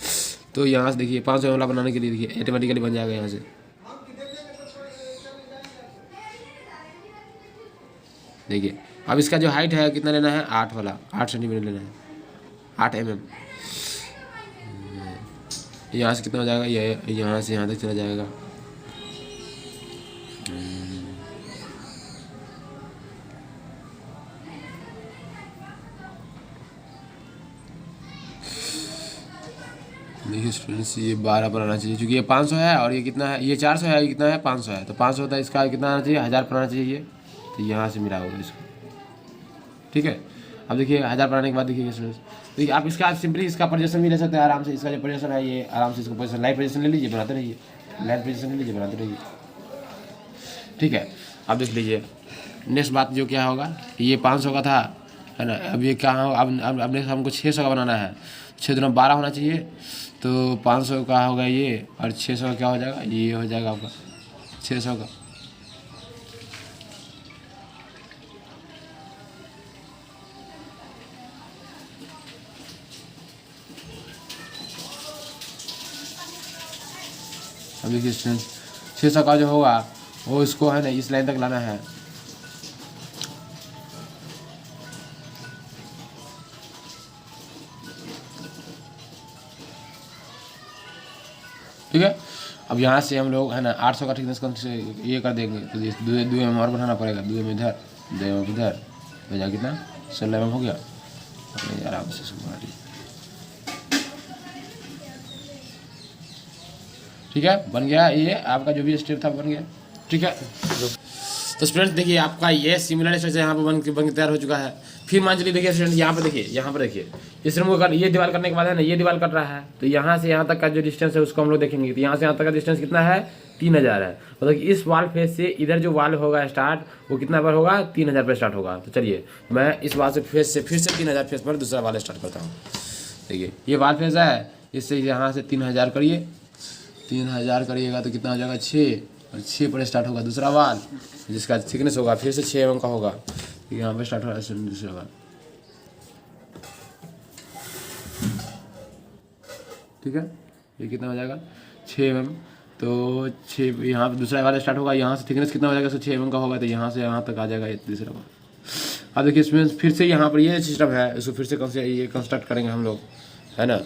तो यहाँ से देखिए 500 mm वाला बनाने के लिए देखिए ऑटोमेटिकली बन जाएगा यहाँ से। देखिए अब इसका जो हाइट है कितना लेना है? 8 वाला, 8 सेंटीमीटर लेना है, 8 mm। यहाँ से कितना हो जाएगा? ये यहाँ से यहाँ तक चला जाएगा। देखिए स्टूडेंट्स, ये 12 पर आना चाहिए, क्योंकि ये 500 है और ये कितना है? ये 400 है, ये कितना है? 500 है। तो 500 होता है, इसका कितना आना चाहिए? 1000 पर आना चाहिए। तो यहाँ से मिला होगा इसको, ठीक है। अब देखिए 1000 पर आने के बाद देखिए स्टूडेंट्स, देखिए आप इसका सिंपली इसका पोजीशन भी ले सकते हैं आराम से। इसका जो पोजीशन है ये आराम से इसको पोजीशन, लाइट पोजीशन ले लीजिए, बनाते रहिए, लाइट पोजीशन ले लीजिए, बनाते रहिए, ठीक है। अब देख लीजिए नेक्स्ट बात जो क्या होगा, ये 500 का था, है ना। अब ये क्या होगा? अब नेक्स्ट हमको 600 का बनाना है। 6 दूना 12 होना चाहिए। तो 500 का होगा ये, और 600 का क्या हो जाएगा? ये हो जाएगा आपका 600 का। अब देखिए स्टूडेंट्स, 600 का जो होगा वो इसको है ना इस लाइन तक लाना है, ठीक है। अब यहाँ से हम लोग है ना 800 का थिकनेस ये कर देंगे। तो 2 mm और बढ़ाना पड़ेगा, 2 mm इधर, 2 mm इधर, हो जाएगा कितना? 16 mm हो गया। आराम से बढ़ा लीजिए, ठीक है। बन गया ये आपका जो भी स्टेप था, बन गया, ठीक है। तो स्टूडेंट्स देखिए आपका ये सिमिलर स्ट्रक्चर यहाँ पर बन के तैयार हो चुका है। फिर मान चलिए देखिए स्टूडेंट यहाँ पर देखिए, यहाँ पर देखिए इस रूम को ये दीवार करने के बाद है ना ये दीवार कट रहा है। तो यहाँ से यहाँ तक का जो डिस्टेंस है उसको हम लोग देखेंगे। तो यहाँ से यहाँ तक का डिस्टेंस कितना है? 3000 है। मतलब कि इस वाल फेस से इधर जो वाल होगा स्टार्ट, वो कितना पर होगा? 3000 पर स्टार्ट होगा। तो चलिए मैं इस वाल से फेस से फिर से 3000 फेस पर दूसरा वाल स्टार्ट करता हूँ। देखिए ये वाल फेस है, इससे यहाँ से 3000 करिए, 3000 करिएगा तो कितना हो जाएगा? 6, और 6 पर स्टार्ट होगा दूसरा वाल, जिसका थिकनेस होगा फिर से 6 mm का होगा। यहाँ पर स्टार्ट हो रहा है दूसरा वाल, ठीक है। ये कितना हो जाएगा 6 mm, तो 6 यहाँ पे दूसरा वाला स्टार्ट होगा, यहाँ से थिकनेस कितना हो जाएगा 6 mm का होगा, तो यहाँ से यहाँ तक आ जाएगा ये तीसरा वाला। अब देखिए इसमें फिर से यहाँ पर ये सिस्टम है, इसको फिर से ये कंस्ट्रक्ट करेंगे हम लोग, है ना।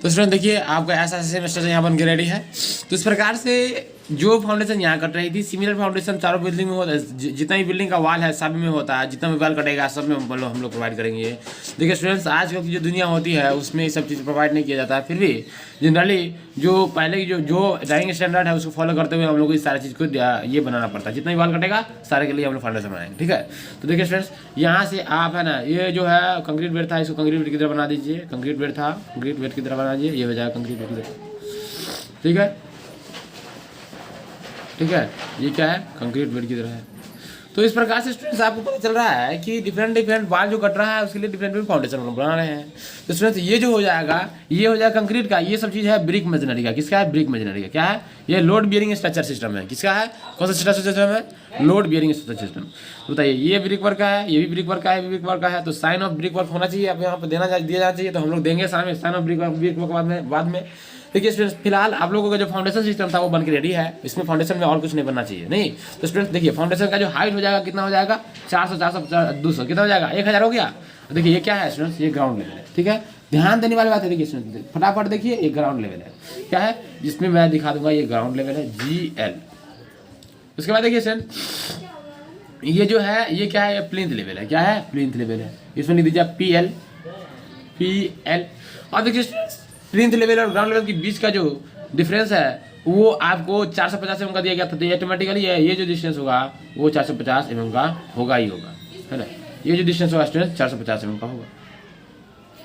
तो स्टूडेंट देखिए आपका ऐसा सेमेस्टर यहाँ बन के रेडी है। तो इस प्रकार से जो फाउंडेशन यहाँ कट रही थी, सिमिलर फाउंडेशन चारों बिल्डिंग में होता है, जितना भी बिल्डिंग का वाल है सब में होता है, जितना भी वाल कटेगा सब में हम लोग प्रोवाइड करेंगे। देखिए स्टूडेंट्स आजकल की जो दुनिया होती है उसमें ये सब चीज़ प्रोवाइड नहीं किया जाता है, फिर भी जनरली जो पहले की जो ड्राइंग स्टैंडर्ड है उसको फॉलो करते हुए हम लोग को इस सारी चीज़ को ये बनाना पड़ता है, जितना भी वाल कटेगा सारे के लिए हम लोग फाउंडेशन बनाएंगे, ठीक है। तो देखिए स्टूडेंट्स यहाँ से आप है ना, ये जो है कंक्रीट बेड था, इसको कंक्रीट बेड की तरह बना दीजिए, कंक्रीट बेड था कंक्रीट बेड की तरह बना दीजिए, ये हो जाएगा कंक्रीट बेड की तरह, ठीक है, ठीक है। ये क्या है कंक्रीट बेड की तरह है। तो इस प्रकार से स्टूडेंट्स आपको पता चल रहा है कि डिफरेंट वाल जो कट रहा है उसके लिए डिफरेंट फाउंडेशन बना रहे हैं। तो स्टूडेंट्स ये जो हो जाएगा, ये हो जाएगा कंक्रीट का, ये सब चीज़ है ब्रिक मशीनरी का। किसका है? ब्रिक मशीनरी का। क्या है? ये लोड बियरिंग स्ट्रक्चर सिस्टम है। किसका है? कौन सा स्ट्रक्चर सिस्टम है? Load bearing structure system. तो बताइए ये ब्रिक वर्क का है, ये भी ब्रिक वर्क का है, ये भी ब्रिक वर्क का है। तो साइन ऑफ ब्रिक वर्क होना चाहिए, आप यहाँ पर दिया जाना चाहिए, तो हम लोग देंगे साइन ऑफ ब्रिक वर्क बाद में। देखिए स्टूडेंट्स फिलहाल आप लोगों का जो फाउंडेशन सिस्टम था वो बन के रेडी है, इसमें फाउंडेशन में और कुछ नहीं बनना चाहिए नहीं। तो स्टूडेंट्स देखिए फाउंडेशन का जो हाइट हो जाएगा कितना हो जाएगा 400 200 कितना हो जाएगा 1000 हो गया। देखिए ये क्या है स्टूडेंट्स, ये ग्राउंड लेवल है, ठीक है। ध्यान देने वाली बात है, देखिए स्टूडेंट्स फटाफट देखिए ये ग्राउंड लेवल है, क्या है जिसमें मैं दिखा दूंगा, ये ग्राउंड लेवल है GL। उसके बाद देखिए स्टूडेंट्स ये जो है ये क्या है, ये प्लिंथ लेवल है। क्या है? प्लिंथ लेवल है। इसमें लिख दीजिए PL। और देखिए प्लिंथ लेवल और ग्राउंड लेवल के बीच का जो डिफरेंस है वो आपको 450 mm का दिया गया था, तो ऑटोमेटिकली ये जो डिस्टेंस होगा वो 450 mm का होगा ही होगा, है ना। ये जो डिस्टेंस होगा स्टूडेंट 450 mm का होगा,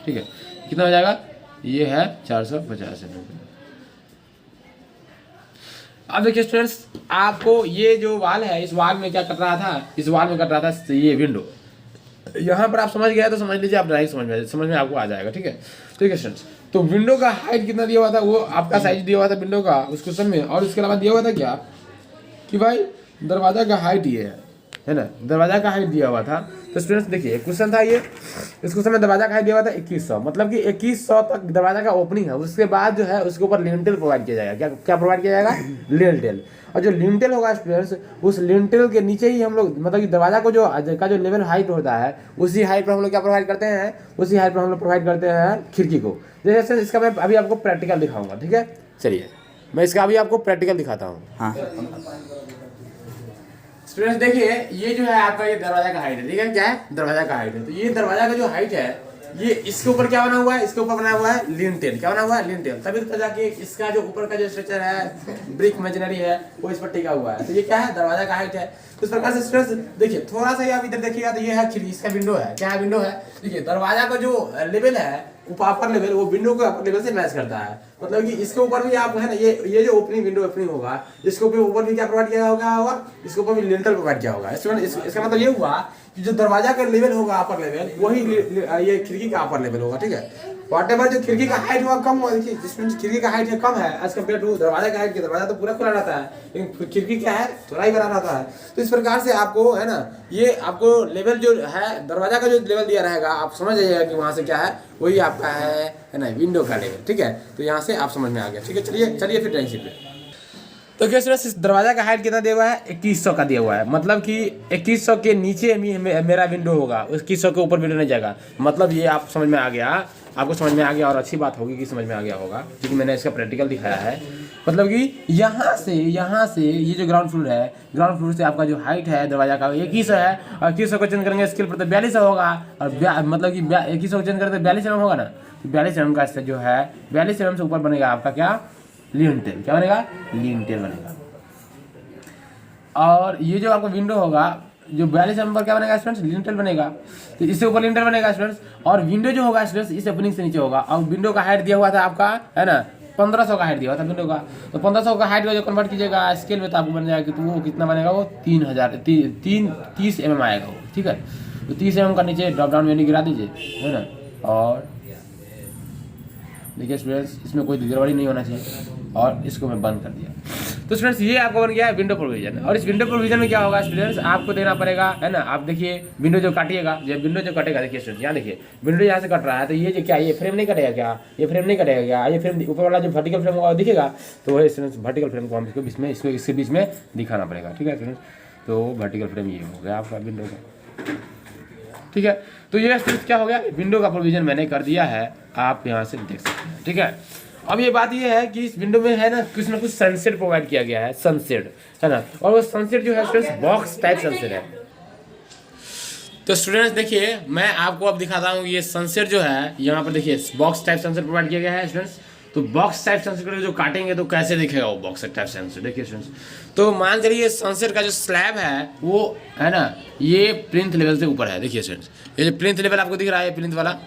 ठीक है। कितना हो जाएगा? ये है 450 mm का। अब देखिए स्टूडेंट्स आपको ये जो वाल है, इस वाल में क्या कट रहा था, इस वाल में कट रहा था ये विंडो। यहाँ पर आप समझ गए तो समझ लीजिए, आप डायरेक्ट समझ में आपको आ जाएगा, ठीक है। ठीक है स्टूडेंट्स, तो विंडो का हाइट कितना दिया हुआ था, वो आपका साइज दिया हुआ था विंडो का उस क्वेश्चन में, और उसके अलावा दिया हुआ था क्या कि भाई दरवाजा का हाइट ये है ना, दरवाजा का हाइट दिया हुआ था। तो स्टूडेंट्स देखिए क्वेश्चन था ये, इस क्वेश्चन में दरवाजा का हाइट दिया हुआ था 2100, मतलब कि 2100 तक दरवाजा का ओपनिंग है। उसके बाद जो है उसके ऊपर लिंटेल प्रोवाइड किया जाएगा। क्या प्रोवाइड किया जाएगा? लिंटेल। और जो लिंटेल होगा स्टूडेंट्स, उस लिंटेल के नीचे ही हम लोग मतलब कि दरवाजा को जो लेवल हाइट होता है उसी हाइट पर हम लोग क्या प्रोवाइड करते हैं, उसी हाइट पर हम लोग प्रोवाइड करते हैं खिड़की को। जैसे इसका मैं अभी आपको प्रैक्टिकल दिखाऊंगा, ठीक है। चलिए मैं इसका अभी आपको प्रैक्टिकल दिखाता हूँ। हाँ स्टूडेंट्स देखिए ये जो है आपका ये दरवाजा का हाइट है, ठीक है। क्या है? दरवाजा का हाइट है। तो ये दरवाजा का जो हाइट है ये इसके ऊपर क्या बना हुआ है, इसके ऊपर बना हुआ है लिंटेल। क्या बना हुआ है? लिंटेल। तभी तो जाके इसका जो ऊपर का जो स्ट्रक्चर है ब्रिक मशीनरी है वो इस पर टिका हुआ है। तो ये क्या है? दरवाजा का हाइट है। तो इस प्रकार से स्टूडेंट्स देखिए थोड़ा सा आप इधर देखिएगा तो ये है खिड़की, इसका विंडो है। क्या है? विंडो है। देखिए दरवाजा का जो लेवल है अपर लेवल वो विंडो के अपर लेवल से मैच करता है, मतलब कि इसके ऊपर भी आप है ना ये जो ओपनिंग विंडो ओपनिंग होगा इसके ऊपर भी क्या प्रोवाइड किया होगा और इसके ऊपर भी लिंटेल प्रोवाइड किया होगा। इसका मतलब ये हुआ कि जो दरवाजा का लेवल होगा अपर लेवल वही ये खिड़की का अपर लेवल होगा, ठीक है। व्हाटएवर जो खिड़की का हाइट हुआ कम हुआ, देखिए जिसमें खिड़की का हाइट है कम है एज कम्पेयर टू दरवाजा का हाइट। दरवाजा तो पूरा खुला रहता है लेकिन खिड़की क्या है थोड़ा ही बना रहता है। तो इस प्रकार से आपको है ना ये आपको लेवल जो है दरवाजा का जो लेवल दिया रहेगा आप समझ जाइएगा कि वहाँ से क्या है वही आपका है ना विंडो का लेवल, ठीक है। तो यहाँ से आप समझ में आ गया, ठीक है। चलिए फिर ड्राइंग शीट पे। तो क्या इस दरवाजा का हाइट कितना दिया हुआ है? 2100 का दिया हुआ है, मतलब कि 2100 के नीचे मेरा विंडो होगा, 2100 के ऊपर विंडो नहीं जाएगा। मतलब ये आप समझ में आ गया, आपको समझ में आ गया और अच्छी बात होगी कि समझ में आ गया होगा क्योंकि मैंने इसका प्रैक्टिकल दिखाया है। मतलब कि यहाँ से ये जो ग्राउंड फ्लोर है, ग्राउंड फ्लोर से आपका जो हाइट है दरवाजा का 2100 है, और 2100 को चेंज करेंगे स्केल पर तो 4200 होगा, और मतलब कि 2100 को चेंज करें तो 42 mm होगा ना। तो 42 mm का जो है 42 mm से ऊपर बनेगा आपका क्या? लिंटेल। क्या बनेगा? लिंटेल बनेगा। और ये जो आपका विंडो होगा जो 42 mm पर क्या बनेगा स्टूडेंट्स? लिंटेल बनेगा। तो इससे ऊपर लिंटेल बनेगा स्टूडेंट्स। और विंडो जो होगा स्टूडेंट्स इस ओपनिंग से नीचे होगा, और विंडो का हाइट दिया हुआ था आपका है ना 1500 का हाइट दिया हुआ था विंडो का। तो 1500 का हाइट का जो कन्वर्ट कीजिएगा स्केल में तो आपको बन जाएगा कि वो कितना बनेगा, वो 30 mm आएगा वो, ठीक है। तो 30 mm का नीचे ड्रॉप डाउन मेन्यू गिरा दीजिए, है ना। और देखिए स्टूडेंट्स इसमें कोई गड़बड़ी नहीं होना चाहिए, और इसको मैं बंद कर दिया। तो स्टूडेंट्स ये आपको बन गया है विंडो प्रोविजन। और इस विंडो प्रोविजन में क्या होगा स्टूडेंट्स, आपको देना पड़ेगा, है ना। आप देखिए विंडो जो काटिएगा, जब विंडो जो कटेगा, देखिए स्टूडेंट्स यहाँ देखिए विंडो यहाँ से कट रहा है, तो ये जो क्या ये फ्रेम नहीं कटेगा क्या, ये फ्रेम नहीं कटेगा क्या, ये फ्रेम ऊपर वाला जो वर्टिकल फ्रेम होगा दिखेगा, तो वही स्टूडेंट्स वर्टिकल फ्रेम को हम इसको बीच में इसके बीच में दिखाना पड़ेगा, ठीक है स्टूडेंट्स। तो वर्टिकल फ्रेम ये हो गया आपका विंडो का, ठीक है। तो ये स्टूडेंट्स क्या हो गया, विंडो का प्रोविजन मैंने कर दिया है, आप यहाँ से देख सकते हैं, ठीक है। अब ये बात ये है कि इस विंडो में है ना कुछ सनसेट प्रोवाइड किया गया है, सनसेट है ना। और वो सनसेट जो है स्टूडेंट्स बॉक्स टाइप सनसेट है। तो स्टूडेंट्स देखिए मैं आपको अब दिखाता हूँ, ये सनसेट जो है यहाँ पर देखिए बॉक्स टाइप सनसेट प्रोवाइड किया गया है स्टूडेंट्स। तो बॉक्स टाइप सनसेट जो काटेंगे तो कैसे दिखेगा वो बॉक्स टाइप सनसेट, देखिए स्टूडेंट्स। तो मान चलिए सनसेट का जो स्लैब है वो है ना ये प्लिंथ लेवल से ऊपर है, देखिए स्टूडेंट्स ये जो प्लिंथ लेवल आपको दिख रहा है, प्लिंथ वाला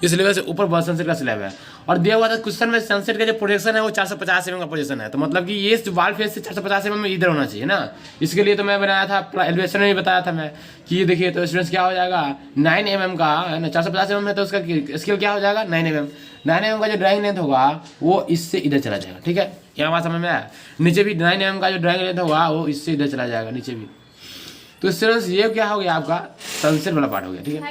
इस लेवल से ऊपर सनसेट का स्लैब है। और दिया हुआ था क्वेश्चन में सनसेट का जो प्रोजेक्शन है वो 450 mm का प्रोजेक्शन है, तो मतलब कि ये जो वाल फेस से 450 mm में इधर होना चाहिए ना। इसके लिए तो मैं बनाया था एलिवेशन में भी बताया था मैं कि ये देखिए तो स्टूडेंट्स क्या हो जाएगा 9 mm का है ना, 450 mm है तो उसका स्केल क्या हो जाएगा 9 mm। 9 mm का जो ड्राइंग लेंथ होगा वो इससे इधर चला जाएगा, ठीक है। यहाँ बात समझ में आया। नीचे भी 9 mm का जो ड्राइंग लेंथ होगा वो इससे इधर चला जाएगा नीचे भी। तो स्टूडेंट्स ये क्या हो गया आपका सनसेट वाला पार्ट हो गया, ठीक है।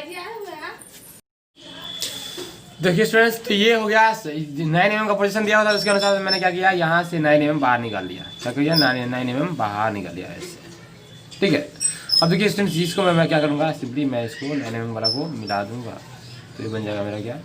देखिए स्टूडेंट्स तो ये हो गया 9 mm का पोजीशन दिया होता है, उसके अनुसार मैंने क्या किया यहाँ से 9 mm बाहर निकाल लिया, क्या किया 9 mm बाहर निकाल लिया इससे, ठीक है। अब देखिए स्टूडेंट्स इसको मैं क्या करूँगा, सिंपली मैं इसको 9 mm वाला को मिला दूंगा, तो ये बन जाएगा मेरा क्या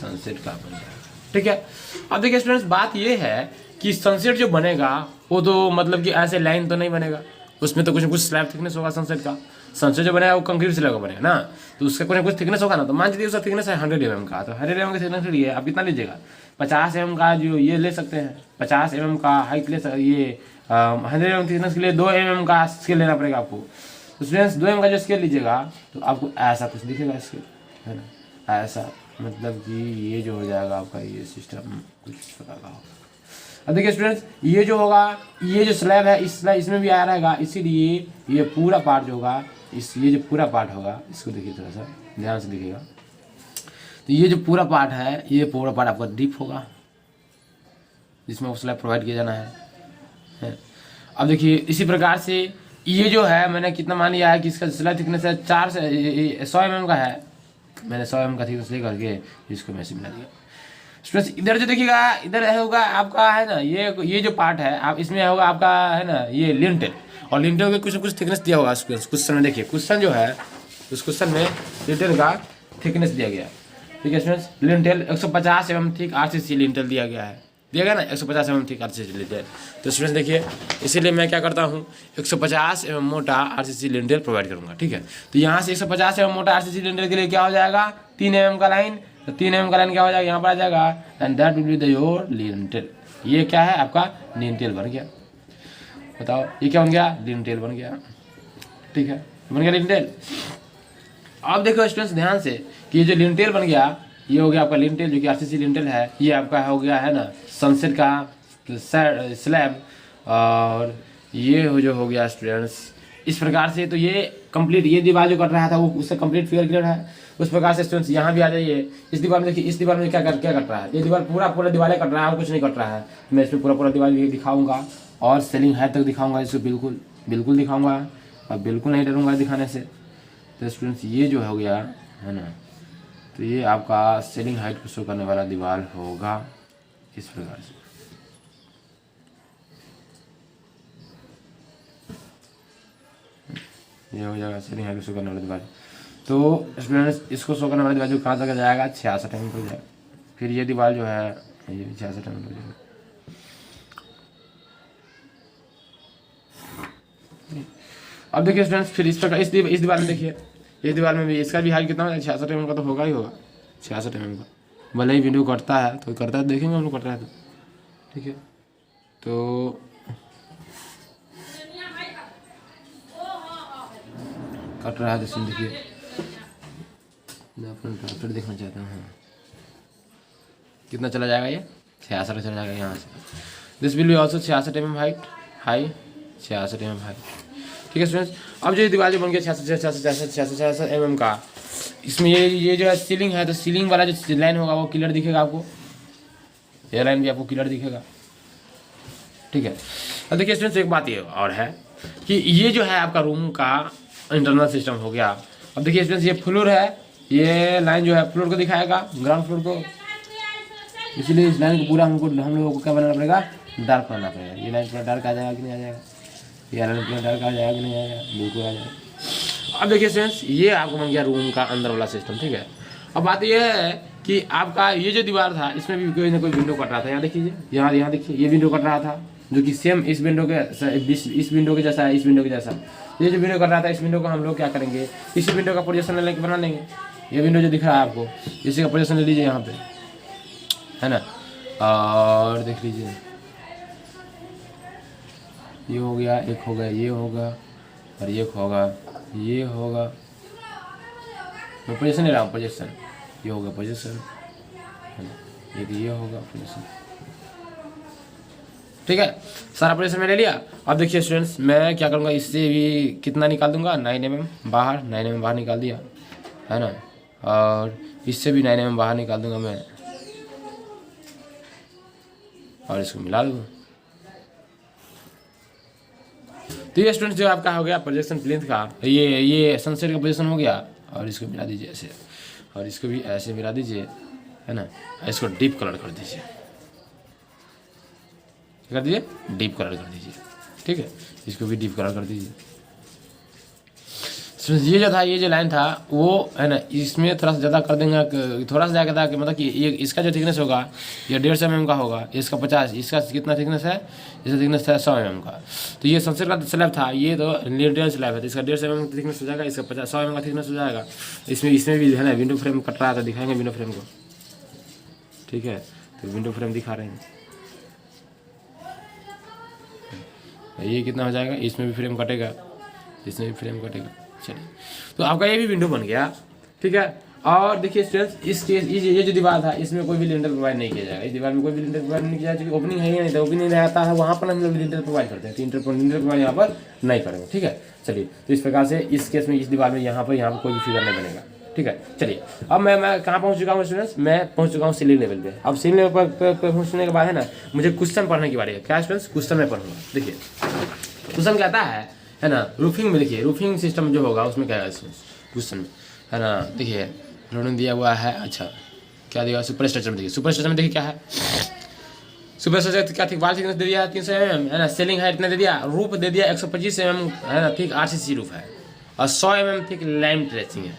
सनसेट का बन जाएगा, ठीक है। अब देखिए स्टूडेंट्स बात ये है कि सनसेट जो बनेगा वो तो मतलब कि ऐसे लाइन तो नहीं बनेगा, उसमें तो कुछ स्लैब थिकनेस होगा सनसेट का। सनसेट जो बनेगा वो कंक्रीट स्लैब का बनेगा ना, तो उसका कुछ थिकनेस होगा ना। तो मान लीजिए उसका थिकनेस है 100 mm का, तो 100 mm का थिकनेस के लिए आप कितना लीजिएगा 50 mm का जो ये ले सकते हैं, 50 mm का हाइट ले सकते, ये 100 mm थिकनेस के लिए 2 mm का स्केल लेना पड़ेगा आपको। तो स्टूडेंट्स 2 mm का जो स्केल लीजिएगा तो आपको ऐसा कुछ दिखेगा स्केल, है ना, ऐसा मतलब कि ये जो हो जाएगा आपका ये सिस्टम कुछ इस प्रकार का होगा। अब देखिए स्टूडेंट्स ये जो होगा ये जो स्लैब है इसमें भी आया रहेगा, इसीलिए ये पूरा पार्ट जो होगा ये जो पूरा पार्ट होगा इसको देखिए थोड़ा सा ध्यान से दिखेगा। तो ये जो पूरा पार्ट है ये पूरा पार्ट आपका डीप होगा जिसमें वो स्लैब प्रोवाइड किया जाना है। अब देखिए इसी प्रकार से ये जो है मैंने कितना मान लिया है कि इसका स्लैब थिकनेस है 100 mm का है, मैंने 100 mm का थिकनेस ले करके इसको मैं मिला दिया। स्टूडेंट्स इधर जो देखिएगा इधर होगा आपका है ना ये जो पार्ट है आप इसमें होगा आपका है ना ये लिंटेल, और लिंटेल के कुछ न कुछ थिकनेस दिया होगा क्वेश्चन में। देखिए क्वेश्चन जो है उस क्वेश्चन में लिंटेल का थिकनेस दिया गया है, ठीक है students. Lintel 150 mm thick RCC lintel दिया गया है, दिया गया ना 150 mm थिक RCC लिंटेल। तो स्टूडेंट्स देखिए इसीलिए मैं क्या करता हूँ 150 mm मोटा RCC लिंटेल प्रोवाइड करूँगा, ठीक है। तो यहाँ से 150 mm मोटा RCC लिंटेल के लिए क्या हो जाएगा 3 mm का लाइन, तो 3 mm का लाइन क्या हो जाएगा यहाँ पर आ जाएगा and that will be the your lintel. ये क्या है आपका लिंटेल बन गया, बताओ ये क्या बन गया लिंटेल बन गया, ठीक है बन गया लिंटेल। अब देखो स्टूडेंट्स ध्यान से कि ये जो लिंटेल बन गया ये हो गया आपका लिंटेल जो कि RCC लिंटेल है, ये आपका हो गया है ना सनसेट का स्लैब, और ये जो हो गया स्टूडेंट्स इस प्रकार से। तो ये कंप्लीट ये दीवार जो कट रहा था वो उससे कंप्लीट फिगर क्लियर है। उस प्रकार से स्टूडेंट्स यहाँ भी आ जाइए इस दीवार में, देखिए इस दीवार में क्या कट रहा है, ये दीवार पूरा दीवारें कट रहा है और कुछ नहीं कट रहा है। मैं इसमें पूरा दीवार दिखाऊंगा और सेलिंग हाइट तक दिखाऊंगा, इसको बिल्कुल दिखाऊंगा और बिल्कुल नहीं डरूंगा दिखाने से। तो स्टूडेंट्स ये जो हो गया है ना, तो ये आपका सेलिंग हाइट को शो करने वाला दीवार होगा इस प्रकार से। ये हो जाएगा सेलिंग हाइट को शो करने वाला दीवार। तो स्टूडेंट्स इसको शो करने वाला दीवार जो कहाँ तक जाएगा 66 mm हो जाएगा। फिर ये दीवार जो है ये 66 mm हो जाएगा। अब देखिए स्टूडेंट्स फिर इस प्रकार इस दीवार में देखिए इस दीवार में भी इसका भी हाइट कितना है 66 mm का तो होगा ही होगा 66 mm का, भले ही वीडियो कटता है तो करता है देखेंगे हम लोग कट रहा है तो, ठीक है। तो कट रहा है तो सीन देखिए मैं अपना ट्रैक्टर देखना चाहता हूँ कितना चला जाएगा, ये 66 चला जाएगा यहाँ से। This will be also 66 mm high 66 mm high, ठीक है स्टूडेंट्स। अब जो दीवार जो बन गया 66 mm का, इसमें ये जो है सीलिंग है, तो सीलिंग वाला जो लाइन होगा वो क्लियर दिखेगा आपको, ये लाइन भी आपको क्लियर दिखेगा, ठीक है। अब देखिए स्टूडेंट्स एक बात ये और है कि ये जो है आपका रूम का इंटरनल सिस्टम हो गया। अब देखिए स्टूडेंट्स ये फ्लोर है, ये लाइन जो है फ्लोर को दिखाएगा, ग्राउंड फ्लोर को, इसलिए इस लाइन को पूरा हम लोगों को क्या बनाना पड़ेगा, डार्क करना पड़ेगा। ये लाइन पूरा डार्क आ जाएगा कि नहीं आ जाएगा, ये लाइन पूरा डार्क आ जाएगा कि नहीं आ जाएगा, बिल्कुल आ जाएगा। अब देखिए स्टूडेंट्स ये आपको बन गया रूम का अंदर वाला सिस्टम, ठीक है। अब बात यह है कि आपका ये जो दीवार था इसमें भी कोई ना कोई विंडो कट रहा था। यहाँ देखिए, यहाँ देखिए ये विंडो कट रहा था जो कि सेम इस विंडो के जैसा है, इस विंडो के जैसा। ये जो विंडो कट रहा था इस विंडो को हम लोग क्या करेंगे, इसी विंडो का पोजीशन लेके बना लेंगे। ये विंडो जो दिख रहा है आपको, इसी का पोजीशन ले लीजिए यहाँ पे, है ना। और देख लीजिए ये हो गया, एक हो गया, ये होगा और एक होगा, ये होगा। मैं पोजीशन ले रहा हूँ, पोजीशन ये होगा, पोजीशन है ना, ये होगा पोजीशन, ठीक है। सारा पोजीशन मैंने ले लिया। अब देखिए स्टूडेंट्स मैं क्या करूँगा, इससे भी कितना निकाल दूंगा, 9 mm बाहर, 9 mm बाहर निकाल दिया, है ना। और इससे भी 9 mm बाहर निकाल दूंगा मैं, और इसको मिला दूँगा। तो ये स्टूडेंट्स जो आपका हो गया प्रोजेक्शन प्लेन का, ये सनसेट का पोजीशन हो गया। और इसको मिला दीजिए ऐसे, और इसको भी ऐसे मिला दीजिए, है ना। इसको डीप कलर कर दीजिए, कर दीजिए, डीप कलर कर दीजिए, ठीक है। इसको भी डीप कलर कर दीजिए। ये जो था, ये जो लाइन था वो है ना, इसमें थोड़ा सा ज़्यादा कर देंगे, थोड़ा सा ज़्यादा था कि मतलब कि ये इसका जो थिकनेस होगा ये 150 mm का होगा, इसका 50, इसका कितना थिकनेस है, इसका थिकनेस है 100 mm का। तो ये सनसेट का स्लैब था, ये तो लिडियल स्लैब है, तो इसका 150 mm का थिकनेस हो जाएगा, इसका 100 mm का थिकनेस हो जाएगा। इसमें भी है ना विंडो फ्रेम कट रहा था, दिखाएंगे विंडो फ्रेम को, ठीक है। तो विंडो फ्रेम दिखा रहे हैं, ये कितना हो जाएगा, इसमें भी फ्रेम कटेगा, इसमें भी फ्रेम कटेगा। चलिए तो आपका ये भी विंडो बन गया, ठीक है। और देखिए स्टूडेंट्स इसके ये जो दीवार था इसमें कोई भी लिंटर प्रोवाइड नहीं किया जाएगा, इस दीवार में कोई भी लिंटर प्रोवाइड नहीं किया जाएगा, क्योंकि ओपनिंग है ही नहीं, तो ओपनिंग नहीं रहता है वहाँ पर हम लोग लिंटर प्रोवाइड करते हैं, लिंटर प्रोवाइड यहाँ पर नहीं करेंगे, ठीक है। चलिए तो इस प्रकार से इस केस में इस दीवार में यहाँ पर कोई भी फिगर नहीं बनेगा, ठीक है। चलिए अब मैं कहाँ पहुँच चुका हूँ स्टूडेंट्स, मैं पहुँच चुका हूँ सीलिंग लेवल पे। अब सीलिंग लेवल पर पहुँचने के बाद है ना मुझे क्वेश्चन पढ़ने की बारी है। क्या स्टूडेंट्स, क्वेश्चन में पढ़ूंगा। देखिए क्वेश्चन कहता है ना, रूफिंग में देखिए रूफिंग सिस्टम जो होगा उसमें क्या है क्वेश्चन में, है ना। देखिए उन्होंने दिया हुआ है, अच्छा क्या दिया, सुपर स्ट्रक्चर में देखिए, सुपर स्ट्रक्चर में देखिए क्या है, सुपर स्ट्रक्चर क्या ठीक वाल थिकनेस दे दिया 300 mm, है ना। सीलिंग हाइट इतना दे दिया, रूफ दे दिया 125 mm, है ना, ठीक RCC रूफ है, और 100 mm ठीक लाइम ट्रेसिंग है,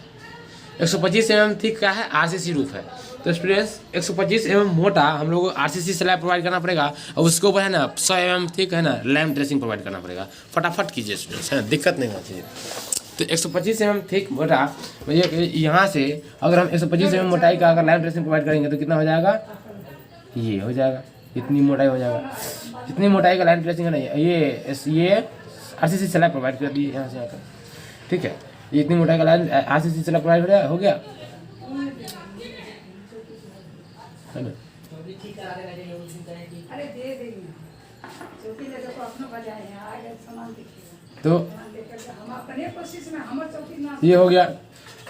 125 mm ठीक क्या है RCC रूफ है। तो स्टूडेंट्स 125 mm मोटा हम लोग को RCC स्लैब प्रोवाइड करना पड़ेगा, और उसके ऊपर है ना 100 mm ठीक है ना लाइम ड्रेसिंग प्रोवाइड करना पड़ेगा। फटाफट कीजिए स्टूडेंट्स, है ना, दिक्कत नहीं होना चाहिए। तो 125 mm ठीक मोटा, यहाँ से अगर हम 125 mm मोटाई का अगर लाइम ड्रेसिंग प्रोवाइड करेंगे तो कितना हो जाएगा, ये हो जाएगा, इतनी मोटाई हो जाएगा, इतनी मोटाई का लाइम ड्रेसिंग है ना, ये RCC स्लैब प्रोवाइड कर दिए यहाँ से आकर, ठीक है। ये इतनी मोटाई का लाइन RCC स्लैब प्रोवाइड हो गया, है ना। तो ये हो गया।